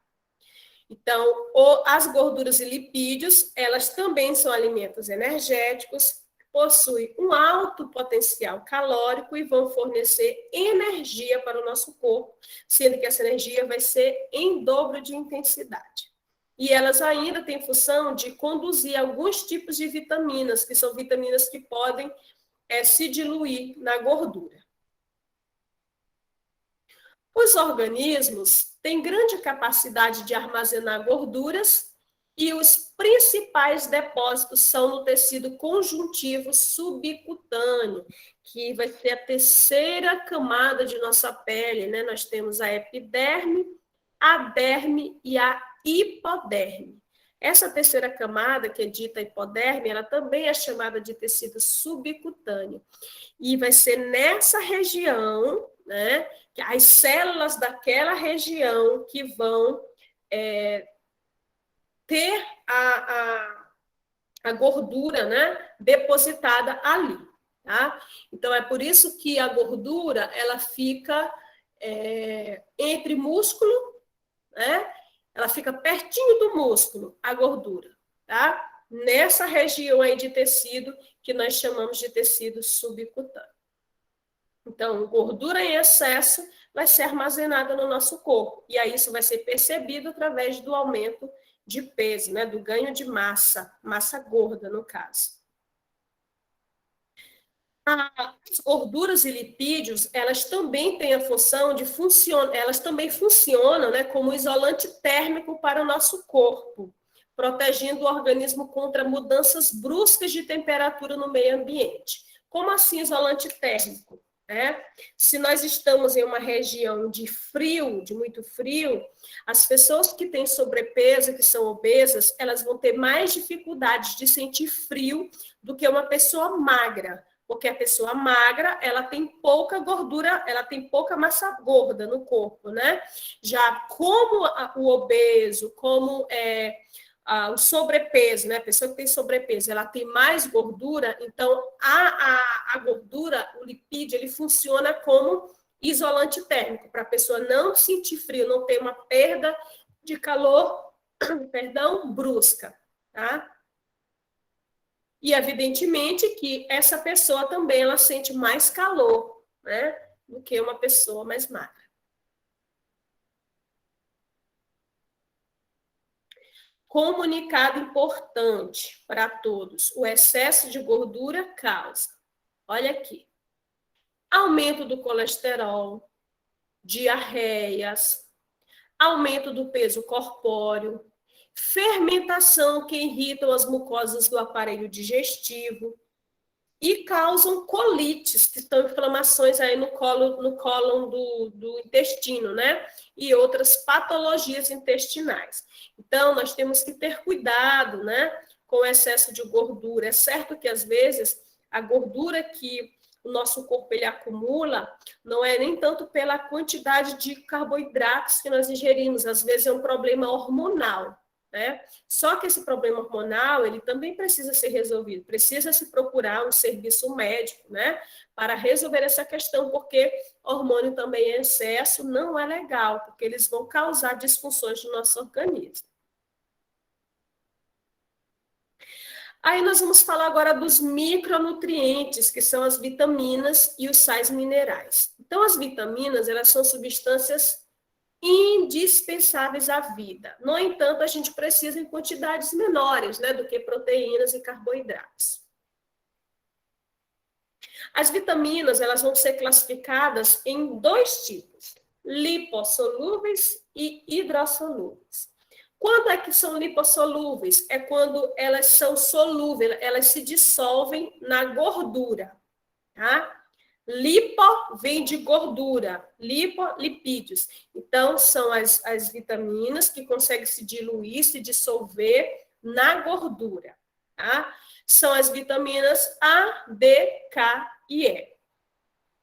Então, as gorduras e lipídios, elas também são alimentos energéticos, possuem um alto potencial calórico e vão fornecer energia para o nosso corpo, sendo que essa energia vai ser em dobro de intensidade. E elas ainda têm função de conduzir alguns tipos de vitaminas, que são vitaminas que podem se diluir na gordura. Os organismos têm grande capacidade de armazenar gorduras e os principais depósitos são no tecido conjuntivo subcutâneo, que vai ser a terceira camada de nossa pele, né? Nós temos a epiderme, a derme e a hipoderme. Essa terceira camada, que é dita hipoderme, ela também é chamada de tecido subcutâneo. E vai ser nessa região, né, que as células daquela região que vão ter a gordura, né, depositada ali. Tá? Então, é por isso que a gordura ela fica entre músculo, né, Ela fica pertinho do músculo, a gordura, tá? Nessa região aí de tecido, que nós chamamos de tecido subcutâneo. Então, gordura em excesso vai ser armazenada no nosso corpo. E aí isso vai ser percebido através do aumento de peso, né? Do ganho de massa gorda, no caso. As gorduras e lipídios, elas também têm a função de funcionar, elas também funcionam, né, como isolante térmico para o nosso corpo, protegendo o organismo contra mudanças bruscas de temperatura no meio ambiente. Como assim isolante térmico? Se nós estamos em uma região de frio, de muito frio, as pessoas que têm sobrepeso, que são obesas, elas vão ter mais dificuldades de sentir frio do que uma pessoa magra, porque a pessoa magra, ela tem pouca gordura, ela tem pouca massa gorda no corpo, né? Já como o obeso, como o sobrepeso, né? A pessoa que tem sobrepeso, ela tem mais gordura, então a gordura, o lipídio, ele funciona como isolante térmico, para a pessoa não sentir frio, não ter uma perda de calor, perdão, brusca, tá? E, evidentemente, que essa pessoa também ela sente mais calor, né, do que uma pessoa mais magra. Comunicado importante para todos: o excesso de gordura causa, olha aqui, aumento do colesterol, diarreias, aumento do peso corpóreo, fermentação que irritam as mucosas do aparelho digestivo e causam colites, que são inflamações aí no cólon do intestino, né? E outras patologias intestinais. Então, nós temos que ter cuidado, né, com o excesso de gordura. É certo que, às vezes, a gordura que o nosso corpo ele acumula não é nem tanto pela quantidade de carboidratos que nós ingerimos, às vezes é um problema hormonal, né? Só que esse problema hormonal, ele também precisa ser resolvido, precisa se procurar um serviço médico, né, para resolver essa questão, porque hormônio também em excesso não é legal, porque eles vão causar disfunções no nosso organismo. Aí nós vamos falar agora dos micronutrientes, que são as vitaminas e os sais minerais. Então, as vitaminas, elas são substâncias indispensáveis à vida. No entanto, a gente precisa em quantidades menores, né, do que proteínas e carboidratos. As vitaminas, elas vão ser classificadas em dois tipos: lipossolúveis e hidrossolúveis. Quando é que são lipossolúveis? É quando elas são solúveis, elas se dissolvem na gordura, tá? Lipo vem de gordura, lipídios. Então, são as vitaminas que conseguem se diluir, se dissolver na gordura, tá? São as vitaminas A, D, K e E.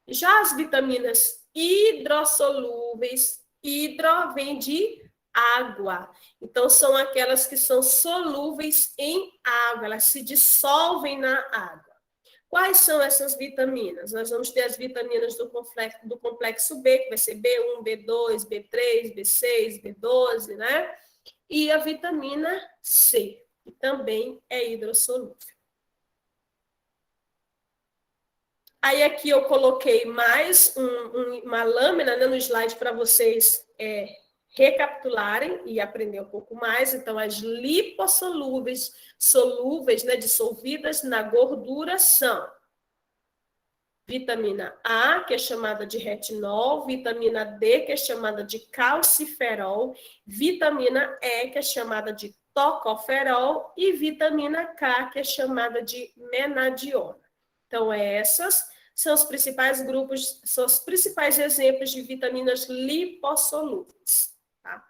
Já as vitaminas hidrossolúveis, hidro vem de água. Então, são aquelas que são solúveis em água, elas se dissolvem na água. Quais são essas vitaminas? Nós vamos ter as vitaminas do complexo B, que vai ser B1, B2, B3, B6, B12, né? E a vitamina C, que também é hidrossolúvel. Aí aqui eu coloquei mais uma lâmina, né, no slide para vocês recapitularem e aprender um pouco mais. Então, as lipossolúveis, solúveis, né, dissolvidas na gordura, são vitamina A, que é chamada de retinol, vitamina D, que é chamada de calciferol, vitamina E, que é chamada de tocoferol, e vitamina K, que é chamada de menadiona. Então, essas são os principais grupos, são os principais exemplos de vitaminas lipossolúveis. Tá?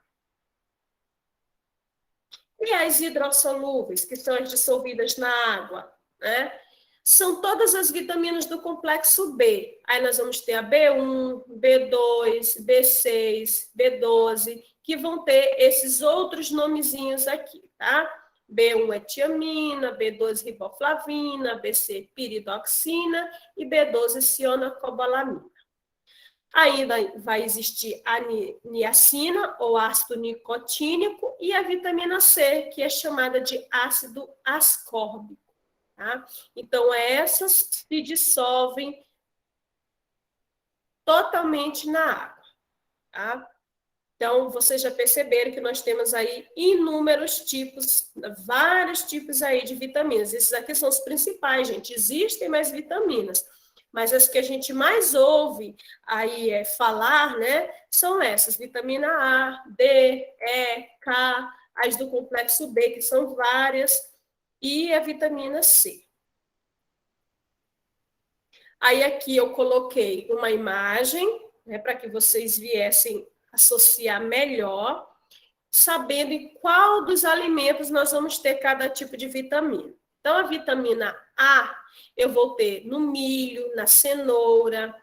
E as hidrossolúveis, que são as dissolvidas na água, né? São todas as vitaminas do complexo B. Aí nós vamos ter a B1, B2, B6, B12, que vão ter esses outros nomezinhos aqui, tá? B1 é tiamina, B2 riboflavina, BC piridoxina e B12 cionocobalamina. Ainda vai existir a niacina, ou ácido nicotínico, e a vitamina C, que é chamada de ácido ascórbico. Tá? Então, essas se dissolvem totalmente na água. Tá? Então, vocês já perceberam que nós temos aí inúmeros tipos, vários tipos aí de vitaminas. Esses aqui são os principais, gente. Existem mais vitaminas, mas as que a gente mais ouve aí falar, né, são essas: vitamina A, D, E, K, as do complexo B, que são várias, e a vitamina C. Aí aqui eu coloquei uma imagem, né, para que vocês viessem associar melhor, sabendo em qual dos alimentos nós vamos ter cada tipo de vitamina. Então, a vitamina A eu vou ter no milho, na cenoura,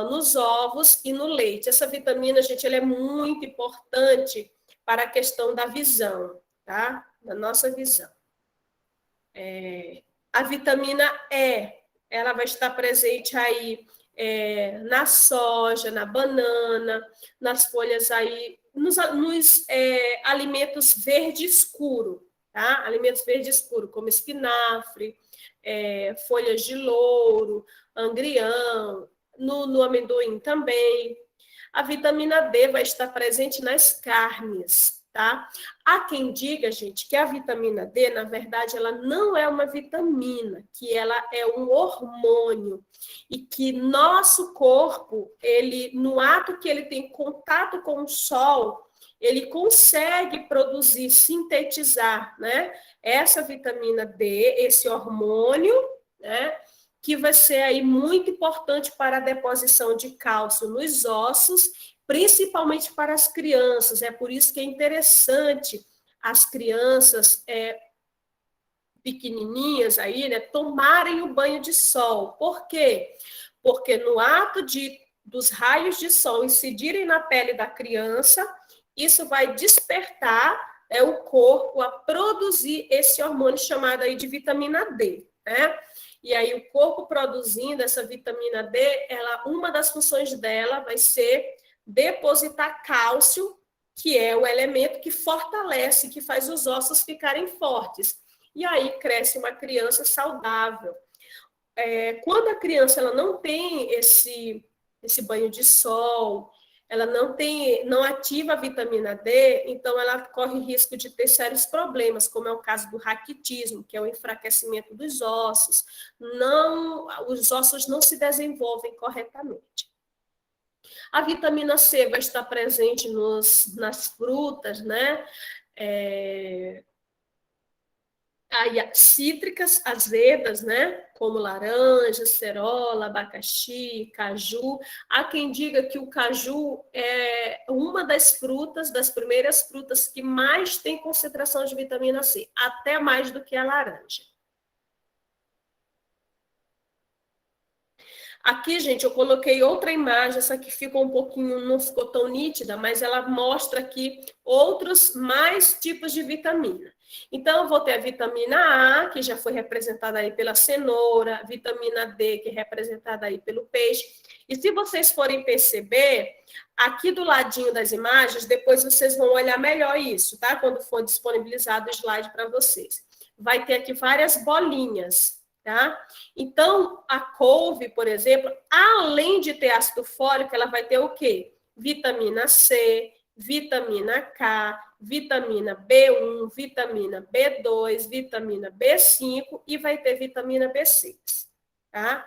nos ovos e no leite. Essa vitamina, gente, ela é muito importante para a questão da visão, tá? Da nossa visão. A vitamina E, ela vai estar presente aí na soja, na banana, nas folhas aí, nos alimentos verde escuro, tá? Alimentos verde escuro, como espinafre, folhas de louro, angrião, no amendoim também. A vitamina D vai estar presente nas carnes, tá? Há quem diga, gente, que a vitamina D, na verdade, ela não é uma vitamina, que ela é um hormônio e que nosso corpo, ele, no ato que ele tem contato com o sol, ele consegue produzir, sintetizar, né? Essa vitamina D, esse hormônio, né? Que vai ser aí muito importante para a deposição de cálcio nos ossos, principalmente para as crianças. É por isso que é interessante as crianças pequenininhas aí, né, tomarem o banho de sol. Por quê? Porque no ato dos raios de sol incidirem na pele da criança, isso vai despertar o corpo a produzir esse hormônio chamado aí de vitamina D, né? E aí o corpo produzindo essa vitamina D, uma das funções dela vai ser depositar cálcio, que é o elemento que fortalece, que faz os ossos ficarem fortes. E aí cresce uma criança saudável. Quando a criança ela não tem esse banho de sol, ela não ativa a vitamina D, então ela corre risco de ter sérios problemas, como é o caso do raquitismo, que é o enfraquecimento dos ossos. Os ossos não se desenvolvem corretamente. A vitamina C vai estar presente nas frutas, né? Cítricas, azedas, né? Como laranja, cerola, abacaxi, caju. Há quem diga que o caju é uma das frutas, das primeiras frutas que mais tem concentração de vitamina C, até mais do que a laranja. Aqui, gente, eu coloquei outra imagem, essa aqui ficou um pouquinho, não ficou tão nítida, mas ela mostra aqui outros mais tipos de vitamina. Então, eu vou ter a vitamina A, que já foi representada aí pela cenoura, vitamina D, que é representada aí pelo peixe. E se vocês forem perceber, aqui do ladinho das imagens, depois vocês vão olhar melhor isso, tá? Quando for disponibilizado o slide para vocês. Vai ter aqui várias bolinhas, tá? Então, a couve, por exemplo, além de ter ácido fólico, ela vai ter o quê? Vitamina C, vitamina K, vitamina B1, vitamina B2, vitamina B5 e vai ter vitamina B6, tá?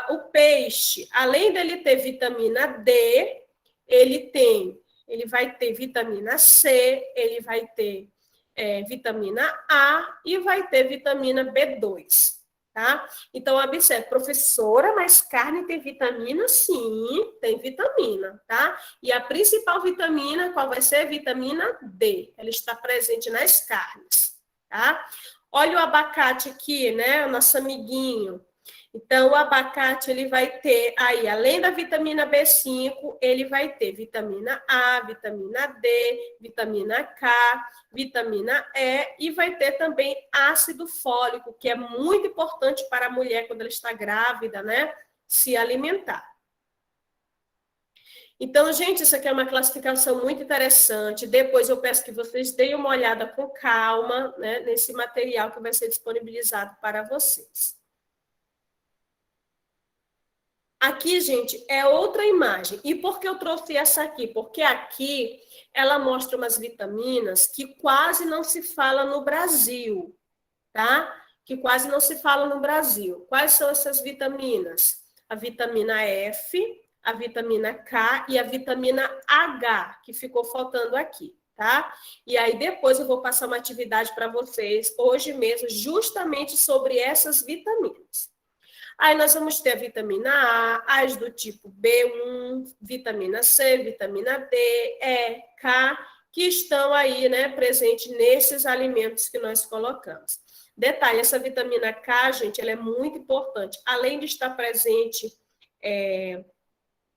O peixe, além dele ter vitamina D, ele vai ter vitamina C, ele vai ter vitamina A e vai ter vitamina B2, tá? Então, observe, professora, mas carne tem vitamina? Sim, tem vitamina, tá? E a principal vitamina, qual vai ser? Vitamina D. Ela está presente nas carnes, tá? Olha o abacate aqui, né? O nosso amiguinho. Então, o abacate, ele vai ter aí, além da vitamina B5, ele vai ter vitamina A, vitamina D, vitamina K, vitamina E, e vai ter também ácido fólico, que é muito importante para a mulher quando ela está grávida, né? Se alimentar. Então, gente, isso aqui é uma classificação muito interessante. Depois eu peço que vocês deem uma olhada com calma, né, nesse material que vai ser disponibilizado para vocês. Aqui, gente, é outra imagem. E por que eu trouxe essa aqui? Porque aqui ela mostra umas vitaminas que quase não se fala no Brasil, tá? Que quase não se fala no Brasil. Quais são essas vitaminas? A vitamina F, a vitamina K e a vitamina H, que ficou faltando aqui, tá? E aí depois eu vou passar uma atividade para vocês, hoje mesmo, justamente sobre essas vitaminas. Aí nós vamos ter a vitamina A, as do tipo B1, vitamina C, vitamina D, E, K, que estão aí, né, presentes nesses alimentos que nós colocamos. Detalhe, essa vitamina K, gente, ela é muito importante. Além de estar presente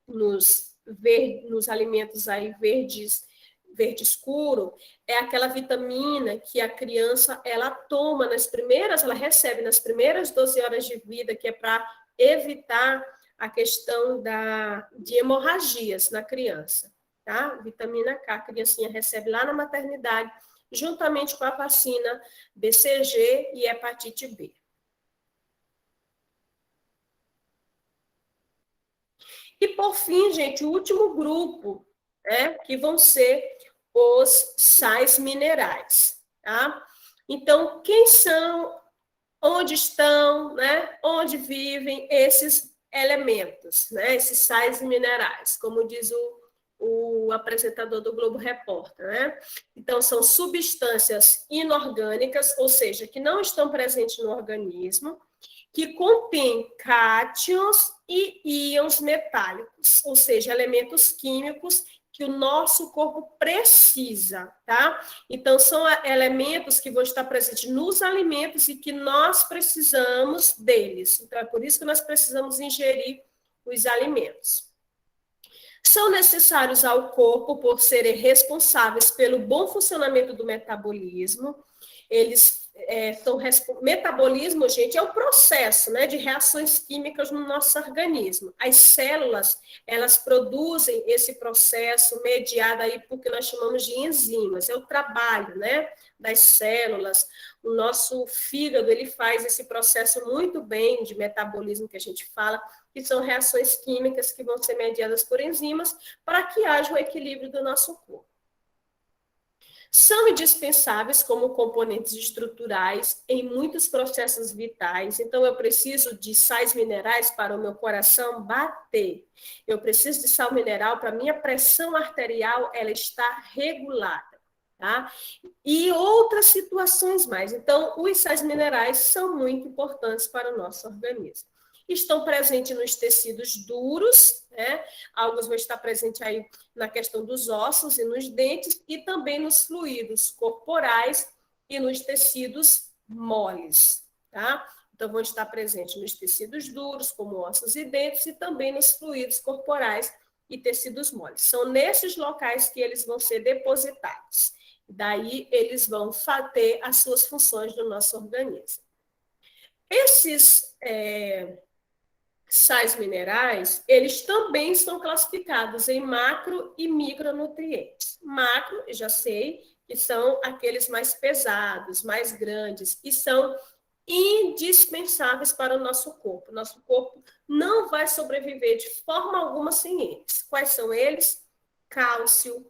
nos alimentos aí verdes, verde escuro, é aquela vitamina que a criança ela toma ela recebe nas primeiras 12 horas de vida, que é para evitar a questão de hemorragias na criança, tá? Vitamina K, a criancinha recebe lá na maternidade, juntamente com a vacina BCG e hepatite B. E, por fim, gente, o último grupo, né, que vão ser os sais minerais, tá? Então, quem são, onde estão, né, onde vivem esses elementos, né, esses sais minerais, como diz o apresentador do Globo Repórter, né? Então, são substâncias inorgânicas, ou seja, que não estão presentes no organismo, que contém cátions e íons metálicos, ou seja, elementos químicos que o nosso corpo precisa, tá? Então, são elementos que vão estar presentes nos alimentos e que nós precisamos deles. Então, é por isso que nós precisamos ingerir os alimentos. São necessários ao corpo por serem responsáveis pelo bom funcionamento do metabolismo. Eles metabolismo, gente, é o processo, né, de reações químicas no nosso organismo. As células, elas produzem esse processo mediado aí por que nós chamamos de enzimas. É o trabalho, né, das células. O nosso fígado, ele faz esse processo muito bem de metabolismo que a gente fala, que são reações químicas que vão ser mediadas por enzimas para que haja o equilíbrio do nosso corpo. São indispensáveis como componentes estruturais em muitos processos vitais. Então, eu preciso de sais minerais para o meu coração bater. Eu preciso de sal mineral para a minha pressão arterial ela estar regulada. Tá? E outras situações mais. Então, os sais minerais são muito importantes para o nosso organismo. Estão presentes nos tecidos duros, né? Alguns vão estar presentes aí na questão dos ossos e nos dentes, e também nos fluidos corporais e nos tecidos moles, tá? Então, vão estar presentes nos tecidos duros, como ossos e dentes, e também nos fluidos corporais e tecidos moles. São nesses locais que eles vão ser depositados. Daí, eles vão ter as suas funções no nosso organismo. Esses sais minerais, eles também estão classificados em macro e micronutrientes. Macro, eu já sei, que são aqueles mais pesados, mais grandes, e são indispensáveis para o nosso corpo. Nosso corpo não vai sobreviver de forma alguma sem eles. Quais são eles? Cálcio,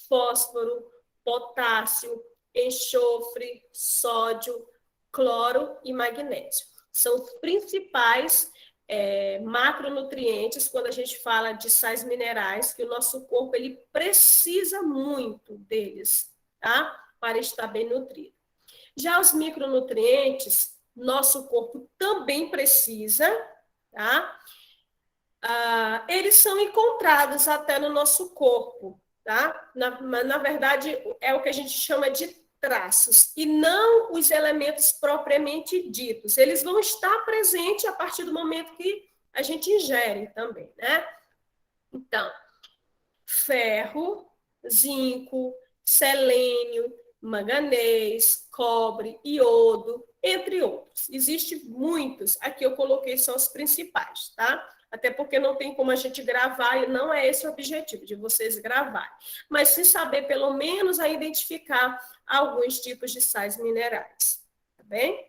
fósforo, potássio, enxofre, sódio, cloro e magnésio. São os principais macronutrientes quando a gente fala de sais minerais, que o nosso corpo ele precisa muito deles, tá? Para estar bem nutrido. Já os micronutrientes, nosso corpo também precisa, tá? Eles são encontrados até no nosso corpo, tá? Na verdade, é o que a gente chama de traços, e não os elementos propriamente ditos. Eles vão estar presentes a partir do momento que a gente ingere também, né? Então, ferro, zinco, selênio, manganês, cobre, iodo, entre outros. Existem muitos, aqui eu coloquei só os principais, tá? até porque não tem como a gente gravar, e não é esse o objetivo, de vocês gravarem. Mas se saber, pelo menos, a identificar alguns tipos de sais minerais, tá bem?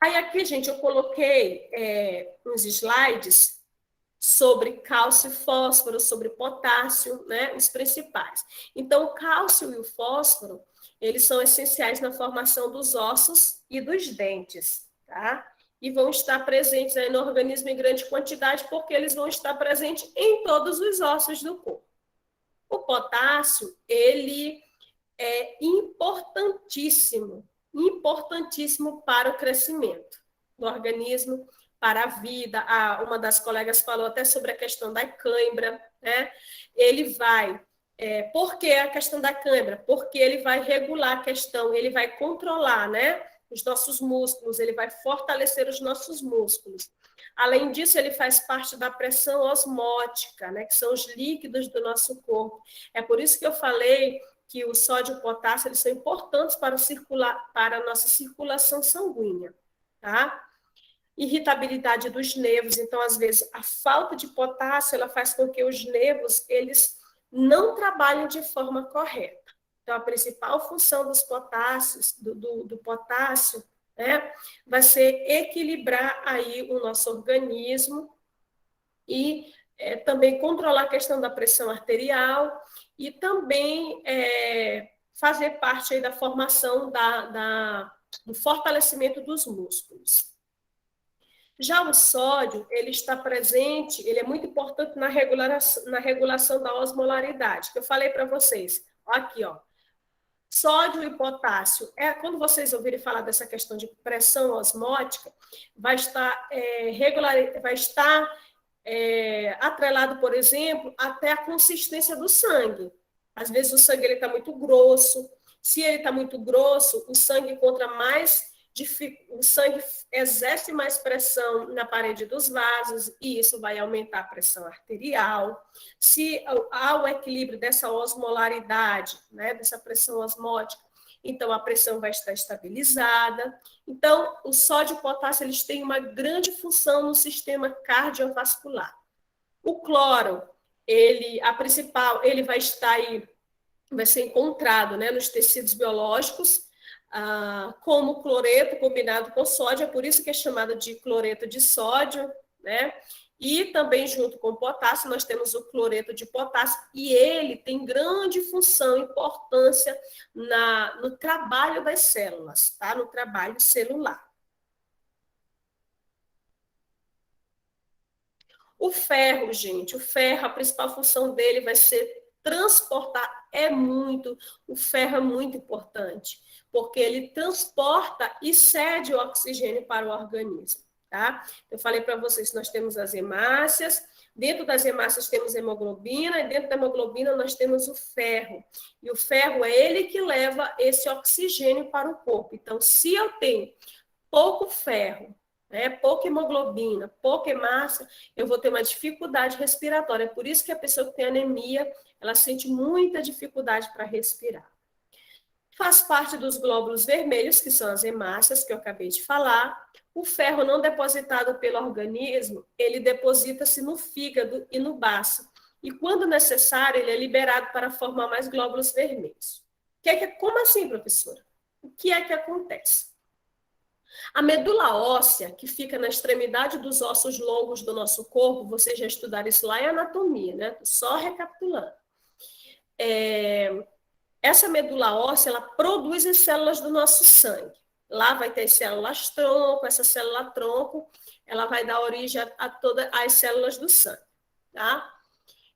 Aí aqui, gente, eu coloquei uns slides sobre cálcio e fósforo, sobre potássio, né, os principais. Então, o cálcio e o fósforo, eles são essenciais na formação dos ossos e dos dentes, tá? E vão estar presentes aí no organismo em grande quantidade, porque eles vão estar presentes em todos os ossos do corpo. O potássio, ele é importantíssimo, importantíssimo para o crescimento do organismo, para a vida. Uma das colegas falou até sobre a questão da cãibra, né? Ele vai... por que a questão da cãibra? Porque ele vai regular a questão, ele vai controlar, né, os nossos músculos, ele vai fortalecer os nossos músculos. Além disso, ele faz parte da pressão osmótica, né, que são os líquidos do nosso corpo. É por isso que eu falei que o sódio e o potássio, eles são importantes para a nossa circulação sanguínea, tá? Irritabilidade dos nervos. Então, às vezes, a falta de potássio, ela faz com que os nervos, eles não trabalhem de forma correta. Então, a principal função dos potássios, do potássio, né, vai ser equilibrar aí o nosso organismo e também controlar a questão da pressão arterial e também fazer parte aí da formação do fortalecimento dos músculos. Já o sódio, ele está presente, ele é muito importante na regulação da osmolaridade, que eu falei para vocês. Aqui, ó. Sódio e potássio. Quando vocês ouvirem falar dessa questão de pressão osmótica, vai estar, atrelado, por exemplo, até a consistência do sangue. Às vezes o sangue está muito grosso. Se ele está muito grosso, o sangue exerce mais pressão na parede dos vasos e isso vai aumentar a pressão arterial. Se há o equilíbrio dessa osmolaridade, né, dessa pressão osmótica, então a pressão vai estar estabilizada. Então, o sódio e o potássio, eles têm uma grande função no sistema cardiovascular. O cloro, ele vai estar aí, vai ser encontrado, né, nos tecidos biológicos, como cloreto combinado com sódio, é por isso que é chamado de cloreto de sódio, né? E também junto com o potássio, nós temos o cloreto de potássio, e ele tem grande função, importância no trabalho das células, tá? No trabalho celular. O ferro, gente, a principal função dele vai ser transportar, o ferro é muito importante, porque ele transporta e cede o oxigênio para o organismo, tá? Eu falei para vocês que nós temos as hemácias, dentro das hemácias temos hemoglobina, e dentro da hemoglobina nós temos o ferro, e o ferro é ele que leva esse oxigênio para o corpo. Então, se eu tenho pouco ferro, pouca hemoglobina, pouca hemácia, eu vou ter uma dificuldade respiratória. É por isso que a pessoa que tem anemia, ela sente muita dificuldade para respirar. Faz parte dos glóbulos vermelhos, que são as hemácias, que eu acabei de falar. O ferro não depositado pelo organismo, ele deposita-se no fígado e no baço. E quando necessário, ele é liberado para formar mais glóbulos vermelhos. Como assim, professora? O que é que acontece? A medula óssea, que fica na extremidade dos ossos longos do nosso corpo, vocês já estudaram isso lá em anatomia, né? Só recapitulando. Essa medula óssea, ela produz as células do nosso sangue. Lá vai ter células tronco, essa célula tronco, ela vai dar origem a todas as células do sangue, tá?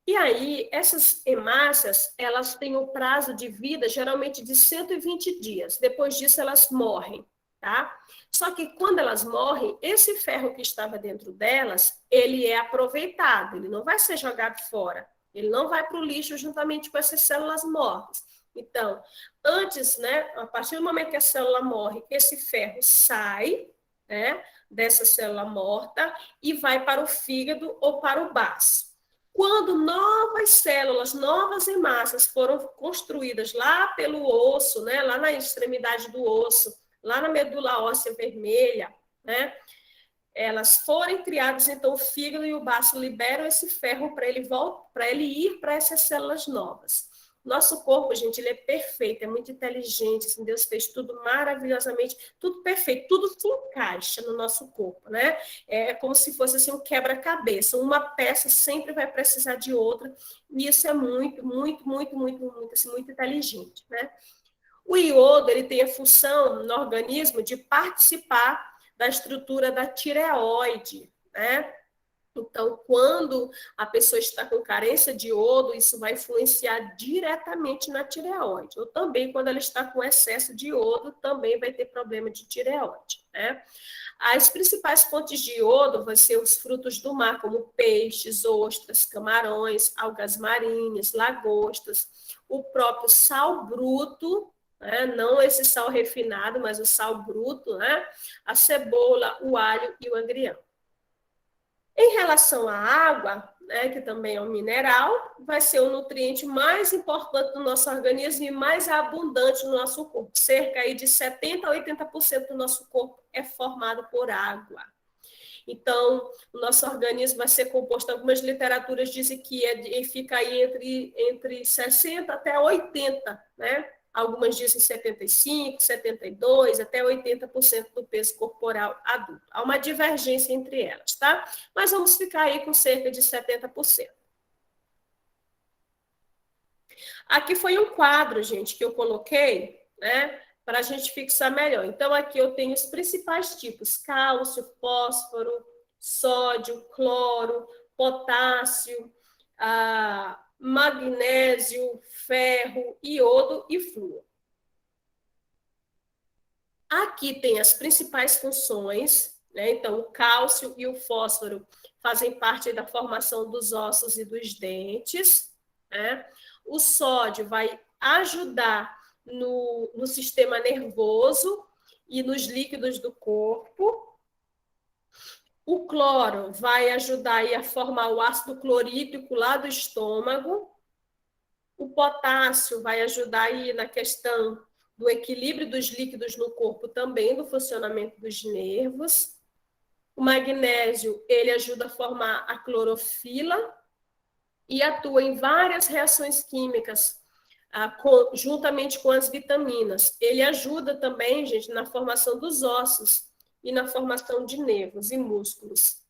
E aí, essas hemácias, elas têm um prazo de vida, geralmente de 120 dias. Depois disso, elas morrem, tá? Só que quando elas morrem, esse ferro que estava dentro delas, ele é aproveitado, ele não vai ser jogado fora, ele não vai para o lixo juntamente com essas células mortas. Então, antes, né, a partir do momento que a célula morre, esse ferro sai, né, dessa célula morta e vai para o fígado ou para o baço. Quando novas células, novas hemácias foram construídas lá pelo osso, né, lá na extremidade do osso, lá na medula óssea vermelha, né, elas forem criadas, então o fígado e o baço liberam esse ferro para ele ir para essas células novas. Nosso corpo, gente, ele é perfeito, é muito inteligente, assim, Deus fez tudo maravilhosamente, tudo perfeito, tudo se encaixa no nosso corpo, né? É como se fosse assim, um quebra-cabeça, uma peça sempre vai precisar de outra, e isso é muito, muito, muito, muito, muito, assim, muito inteligente, né? O iodo, ele tem a função no organismo de participar da estrutura da tireoide, né? Então, quando a pessoa está com carência de iodo, isso vai influenciar diretamente na tireoide. Ou também, quando ela está com excesso de iodo, também vai ter problema de tireoide, né? As principais fontes de iodo vão ser os frutos do mar, como peixes, ostras, camarões, algas marinhas, lagostas, o próprio sal bruto, né? Não esse sal refinado, mas o sal bruto, né? A cebola, o alho e o agrião. Em relação à água, né, que também é um mineral, vai ser o nutriente mais importante do nosso organismo e mais abundante no nosso corpo. Cerca aí de 70% a 80% do nosso corpo é formado por água. Então, o nosso organismo vai ser composto, algumas literaturas dizem que fica aí entre 60% até 80%, né? Algumas dizem 75%, 72%, até 80% do peso corporal adulto. Há uma divergência entre elas, tá? Mas vamos ficar aí com cerca de 70%. Aqui foi um quadro, gente, que eu coloquei, né? Para a gente fixar melhor. Então, aqui eu tenho os principais tipos: cálcio, fósforo, sódio, cloro, potássio, magnésio, ferro, iodo e flúor. Aqui tem as principais funções, né? Então, o cálcio e o fósforo fazem parte da formação dos ossos e dos dentes, né? O sódio vai ajudar no sistema nervoso e nos líquidos do corpo. O cloro vai ajudar aí a formar o ácido clorídrico lá do estômago. O potássio vai ajudar aí na questão do equilíbrio dos líquidos no corpo, também do funcionamento dos nervos. O magnésio, ele ajuda a formar a clorofila e atua em várias reações químicas, juntamente com as vitaminas. Ele ajuda também, gente, na formação dos ossos e na formação de nervos e músculos.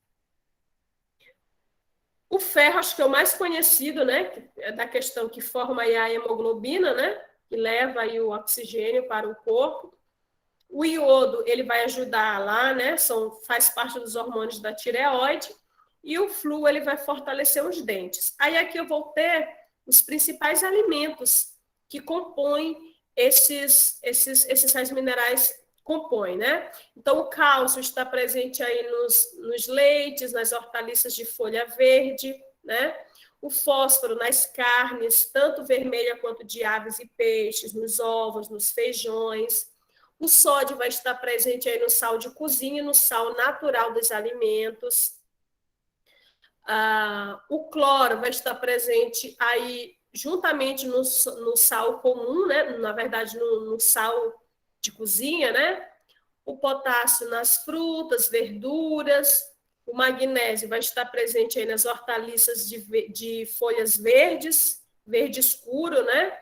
O ferro, acho que é o mais conhecido, né, da questão que forma aí a hemoglobina, né, que leva aí o oxigênio para o corpo. O iodo, ele vai ajudar lá, né, faz parte dos hormônios da tireoide. E o flúor, ele vai fortalecer os dentes. Aí aqui eu vou ter os principais alimentos que compõem esses sais minerais compõem, né? Então, o cálcio está presente aí nos leites, nas hortaliças de folha verde, né? O fósforo nas carnes, tanto vermelha quanto de aves e peixes, nos ovos, nos feijões. O sódio vai estar presente aí no sal de cozinha, no sal natural dos alimentos. O cloro vai estar presente aí juntamente no sal comum, né? Na verdade, no sal de cozinha, né? O potássio nas frutas, verduras. O magnésio vai estar presente aí nas hortaliças de folhas verdes, verde escuro, né?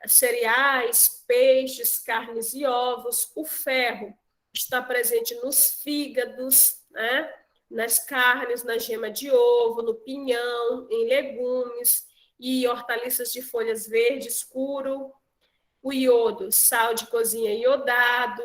Cereais, peixes, carnes e ovos. O ferro está presente nos fígados, né? Nas carnes, na gema de ovo, no pinhão, em legumes e hortaliças de folhas verde escuro. O iodo, sal de cozinha iodado,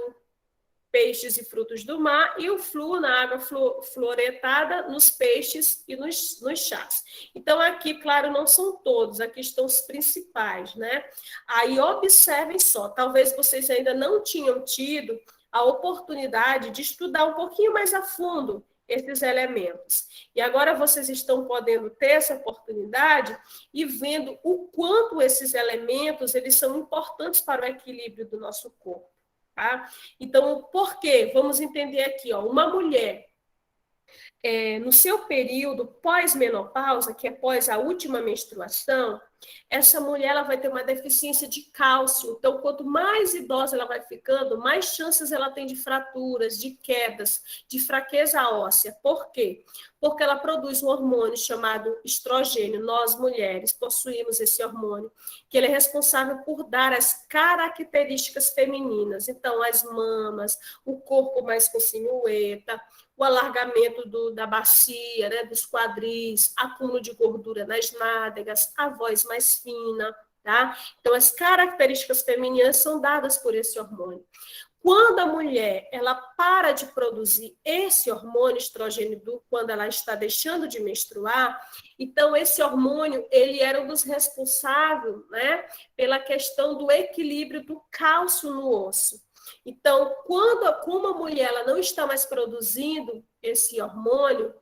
peixes e frutos do mar, e o flúor na água fluoretada nos peixes e nos chás. Então, aqui, claro, não são todos, aqui estão os principais, né? Aí, observem só, talvez vocês ainda não tinham tido a oportunidade de estudar um pouquinho mais a fundo esses elementos. E agora vocês estão podendo ter essa oportunidade e vendo o quanto esses elementos eles são importantes para o equilíbrio do nosso corpo. Tá? Então, por quê? Vamos entender aqui, ó, uma mulher no seu período pós-menopausa, que é pós a última menstruação, essa mulher ela vai ter uma deficiência de cálcio. Então, quanto mais idosa ela vai ficando, mais chances ela tem de fraturas, de quedas, de fraqueza óssea. Por quê? Porque ela produz um hormônio chamado estrogênio. Nós, mulheres, possuímos esse hormônio, que ele é responsável por dar as características femininas. Então, as mamas, o corpo mais com silhueta, o alargamento da bacia, né, dos quadris, acúmulo de gordura nas nádegas, a voz mais fina, tá? Então, as características femininas são dadas por esse hormônio. Quando a mulher ela para de produzir esse hormônio estrogênio quando ela está deixando de menstruar, então esse hormônio ele era um dos responsáveis, né, pela questão do equilíbrio do cálcio no osso. Então, como a mulher ela não está mais produzindo esse hormônio,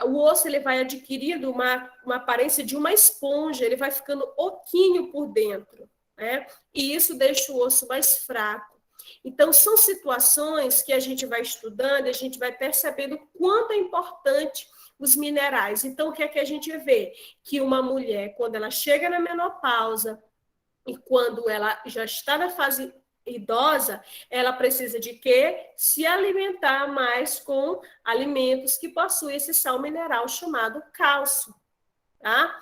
o osso ele vai adquirindo uma aparência de uma esponja, ele vai ficando oquinho por dentro, né? E isso deixa o osso mais fraco. Então, são situações que a gente vai estudando, a gente vai percebendo quanto é importante os minerais. Então, o que é que a gente vê? Que uma mulher, quando ela chega na menopausa e quando ela já está na fase idosa, ela precisa de quê? Se alimentar mais com alimentos que possuem esse sal mineral chamado cálcio, tá?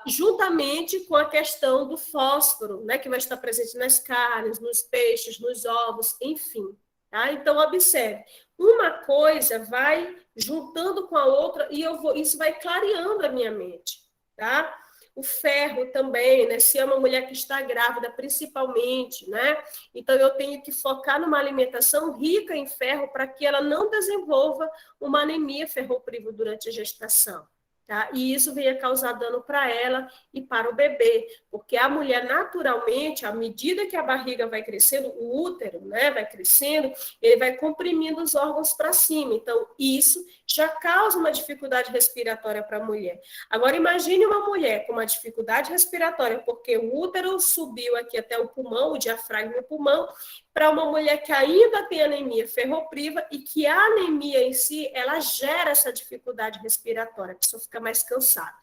Juntamente com a questão do fósforo, né, que vai estar presente nas carnes, nos peixes, nos ovos, enfim. Tá? Então, observe, uma coisa vai juntando com a outra e isso vai clareando a minha mente. Tá? O ferro também, né? Se é uma mulher que está grávida, principalmente, né? Então, eu tenho que focar numa alimentação rica em ferro para que ela não desenvolva uma anemia ferropriva durante a gestação. Tá? E isso venha causar dano para ela e para o bebê, porque a mulher, naturalmente, à medida que a barriga vai crescendo, o útero, né, vai crescendo, ele vai comprimindo os órgãos para cima. Então, isso já causa uma dificuldade respiratória para a mulher. Agora, imagine uma mulher com uma dificuldade respiratória, porque o útero subiu aqui até o pulmão, o diafragma e o pulmão, para uma mulher que ainda tem anemia ferropriva e que a anemia em si, ela gera essa dificuldade respiratória, a pessoa fica mais cansada.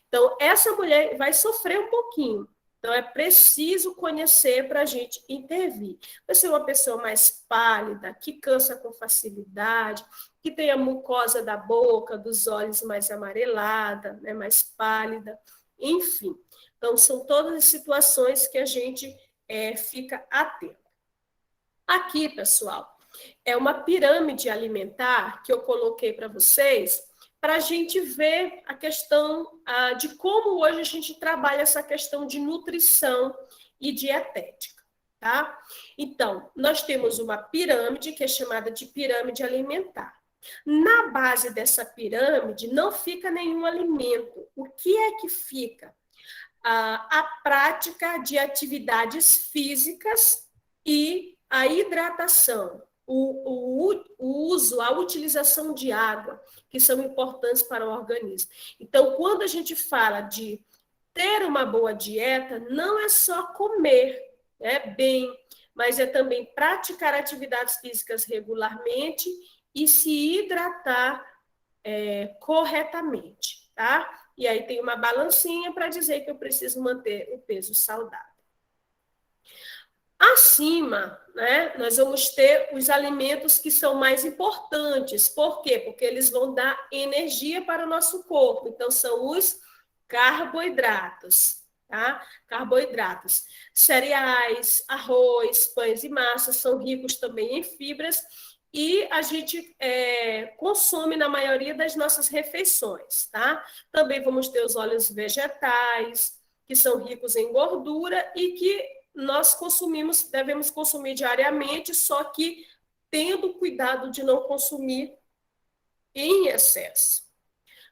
Então, essa mulher vai sofrer um pouquinho. Então, é preciso conhecer para a gente intervir. Vai ser uma pessoa mais pálida, que cansa com facilidade, que tem a mucosa da boca, dos olhos mais amarelada, né, mais pálida, enfim. Então, são todas as situações que a gente fica atento. Aqui, pessoal, é uma pirâmide alimentar que eu coloquei para vocês, para a gente ver a questão de como hoje a gente trabalha essa questão de nutrição e dietética, tá? Então, nós temos uma pirâmide que é chamada de pirâmide alimentar. Na base dessa pirâmide não fica nenhum alimento. O que é que fica? A prática de atividades físicas e a hidratação, o uso, a utilização de água, que são importantes para o organismo. Então, quando a gente fala de ter uma boa dieta, não é só comer bem, mas é também praticar atividades físicas regularmente e se hidratar corretamente, tá? E aí tem uma balancinha para dizer que eu preciso manter o peso saudável. Acima, né, nós vamos ter os alimentos que são mais importantes. Por quê? Porque eles vão dar energia para o nosso corpo. Então, são os carboidratos, tá? Carboidratos. Cereais, arroz, pães e massas são ricos também em fibras e a gente consome na maioria das nossas refeições, tá? Também vamos ter os óleos vegetais, que são ricos em gordura e que nós devemos consumir diariamente, só que tendo cuidado de não consumir em excesso.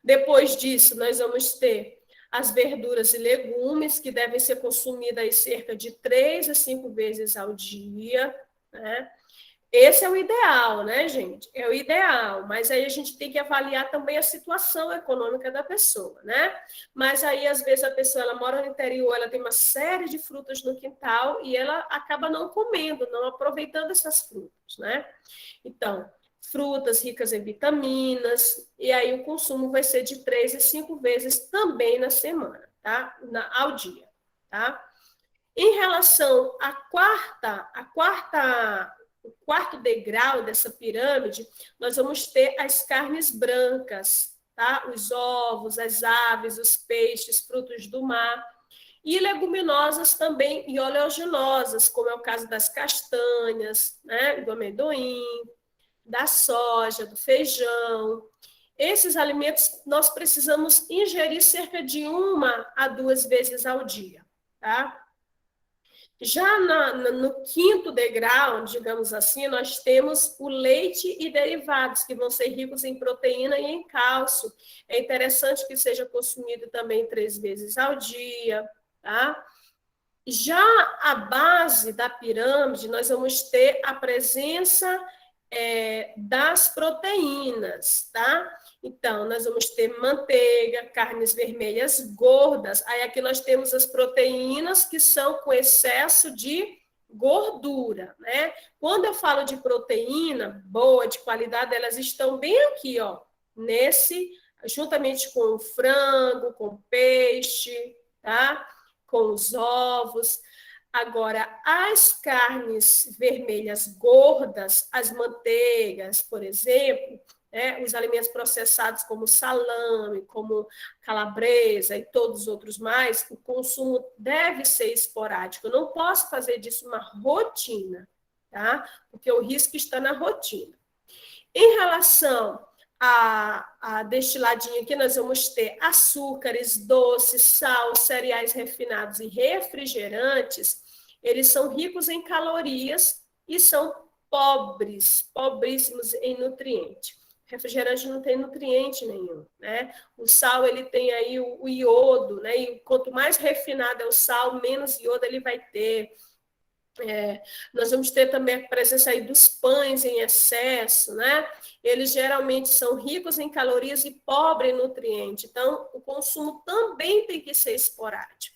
Depois disso, nós vamos ter as verduras e legumes, que devem ser consumidas cerca de 3 a 5 vezes ao dia, né? Esse é o ideal, né, gente? É o ideal, mas aí a gente tem que avaliar também a situação econômica da pessoa, né? Mas aí, às vezes, a pessoa ela mora no interior, ela tem uma série de frutas no quintal e ela acaba não comendo, não aproveitando essas frutas, né? Então, frutas ricas em vitaminas, e aí o consumo vai ser de 3 a 5 vezes também na semana, tá? Ao dia, tá? Em relação o quarto degrau dessa pirâmide, nós vamos ter as carnes brancas, tá? Os ovos, as aves, os peixes, frutos do mar, e leguminosas também e oleaginosas, como é o caso das castanhas, né? Do amendoim, da soja, do feijão. Esses alimentos nós precisamos ingerir cerca de 1 a 2 vezes ao dia, tá? Já no quinto degrau, digamos assim, nós temos o leite e derivados, que vão ser ricos em proteína e em cálcio. É interessante que seja consumido também 3 vezes ao dia, tá? Já a base da pirâmide, nós vamos ter a presença das proteínas, tá? Então, nós vamos ter manteiga, carnes vermelhas gordas. Aí aqui nós temos as proteínas que são com excesso de gordura, né? Quando eu falo de proteína boa, de qualidade, elas estão bem aqui, ó, juntamente com o frango, com o peixe, tá? Com os ovos. Agora, as carnes vermelhas gordas, as manteigas, por exemplo, né, os alimentos processados como salame, como calabresa e todos os outros mais, o consumo deve ser esporádico. Eu não posso fazer disso uma rotina, tá? Porque o risco está na rotina. Em relação a destiladinho aqui, nós vamos ter açúcares, doces, sal, cereais refinados e refrigerantes. Eles são ricos em calorias e são pobríssimos em nutriente. Refrigerante não tem nutriente nenhum, né? O sal, ele tem aí o iodo, né? E quanto mais refinado é o sal, menos iodo ele vai ter. Nós vamos ter também a presença aí dos pães em excesso, né? Eles geralmente são ricos em calorias e pobres em nutrientes. Então, o consumo também tem que ser esporádico.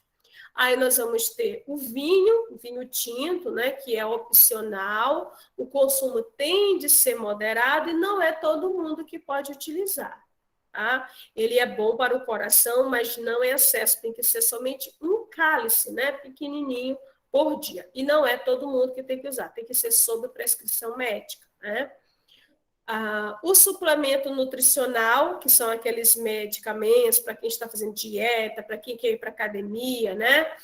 Aí nós vamos ter o vinho tinto, né, que é opcional. O consumo tem de ser moderado e não é todo mundo que pode utilizar. Tá? Ele é bom para o coração, mas não em excesso. Tem que ser somente um cálice, né, pequenininho, por dia. E não é todo mundo que tem que usar, tem que ser sob prescrição médica, né? O suplemento nutricional, que são aqueles medicamentos para quem está fazendo dieta, para quem quer ir para academia, né?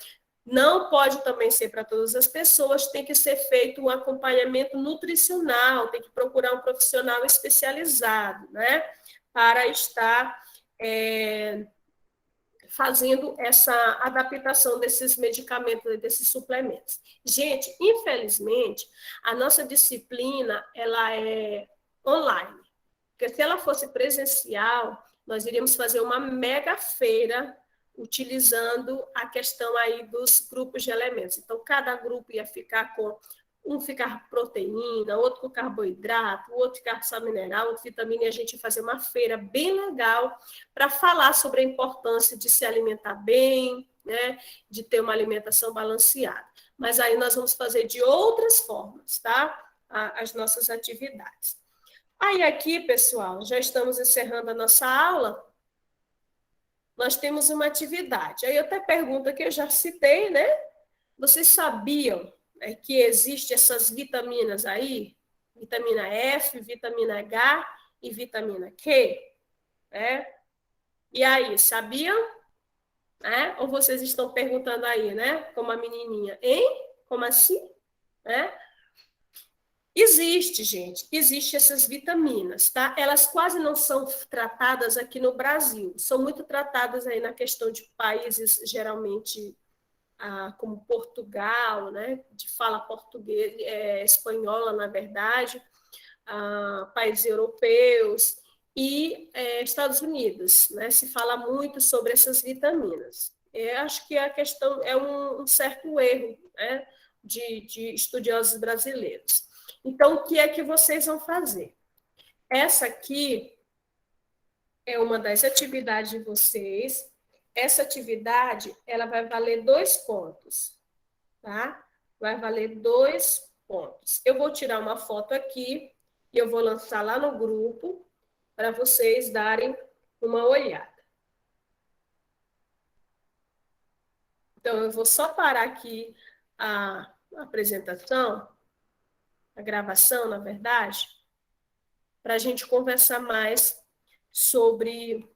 Não pode também ser para todas as pessoas, tem que ser feito um acompanhamento nutricional, tem que procurar um profissional especializado, né? Para estar fazendo essa adaptação desses medicamentos, desses suplementos. Gente, infelizmente, a nossa disciplina, ela é online. Porque se ela fosse presencial, nós iríamos fazer uma mega feira utilizando a questão aí dos grupos de elementos. Então, cada grupo ia ficar com ficar proteína, outro com carboidrato, outro ficar sal mineral, outro vitamina, e a gente ia fazer uma feira bem legal para falar sobre a importância de se alimentar bem, né, de ter uma alimentação balanceada. Mas aí nós vamos fazer de outras formas, tá? As nossas atividades. Aí aqui, pessoal, já estamos encerrando a nossa aula. Nós temos uma atividade. Aí eu até pergunto aqui, eu já citei, né? Vocês sabiam que existem essas vitaminas aí? Vitamina F, vitamina H e vitamina Q? E aí, sabiam? Ou vocês estão perguntando aí, né? Como a menininha, hein? Como assim? Existe, gente, existe essas vitaminas, tá? Elas quase não são tratadas aqui no Brasil, são muito tratadas aí na questão de países, geralmente, como Portugal, né? De fala português, espanhola, na verdade, países europeus e Estados Unidos, né? Se fala muito sobre essas vitaminas. Eu acho que a questão é um certo erro, né? de estudiosos brasileiros. Então, o que é que vocês vão fazer? Essa aqui é uma das atividades de vocês. Essa atividade, ela vai valer 2 pontos, tá? Vai valer 2 pontos. Eu vou tirar uma foto aqui e eu vou lançar lá no grupo para vocês darem uma olhada. Então, eu vou só parar aqui a apresentação, a gravação, na verdade, para a gente conversar mais sobre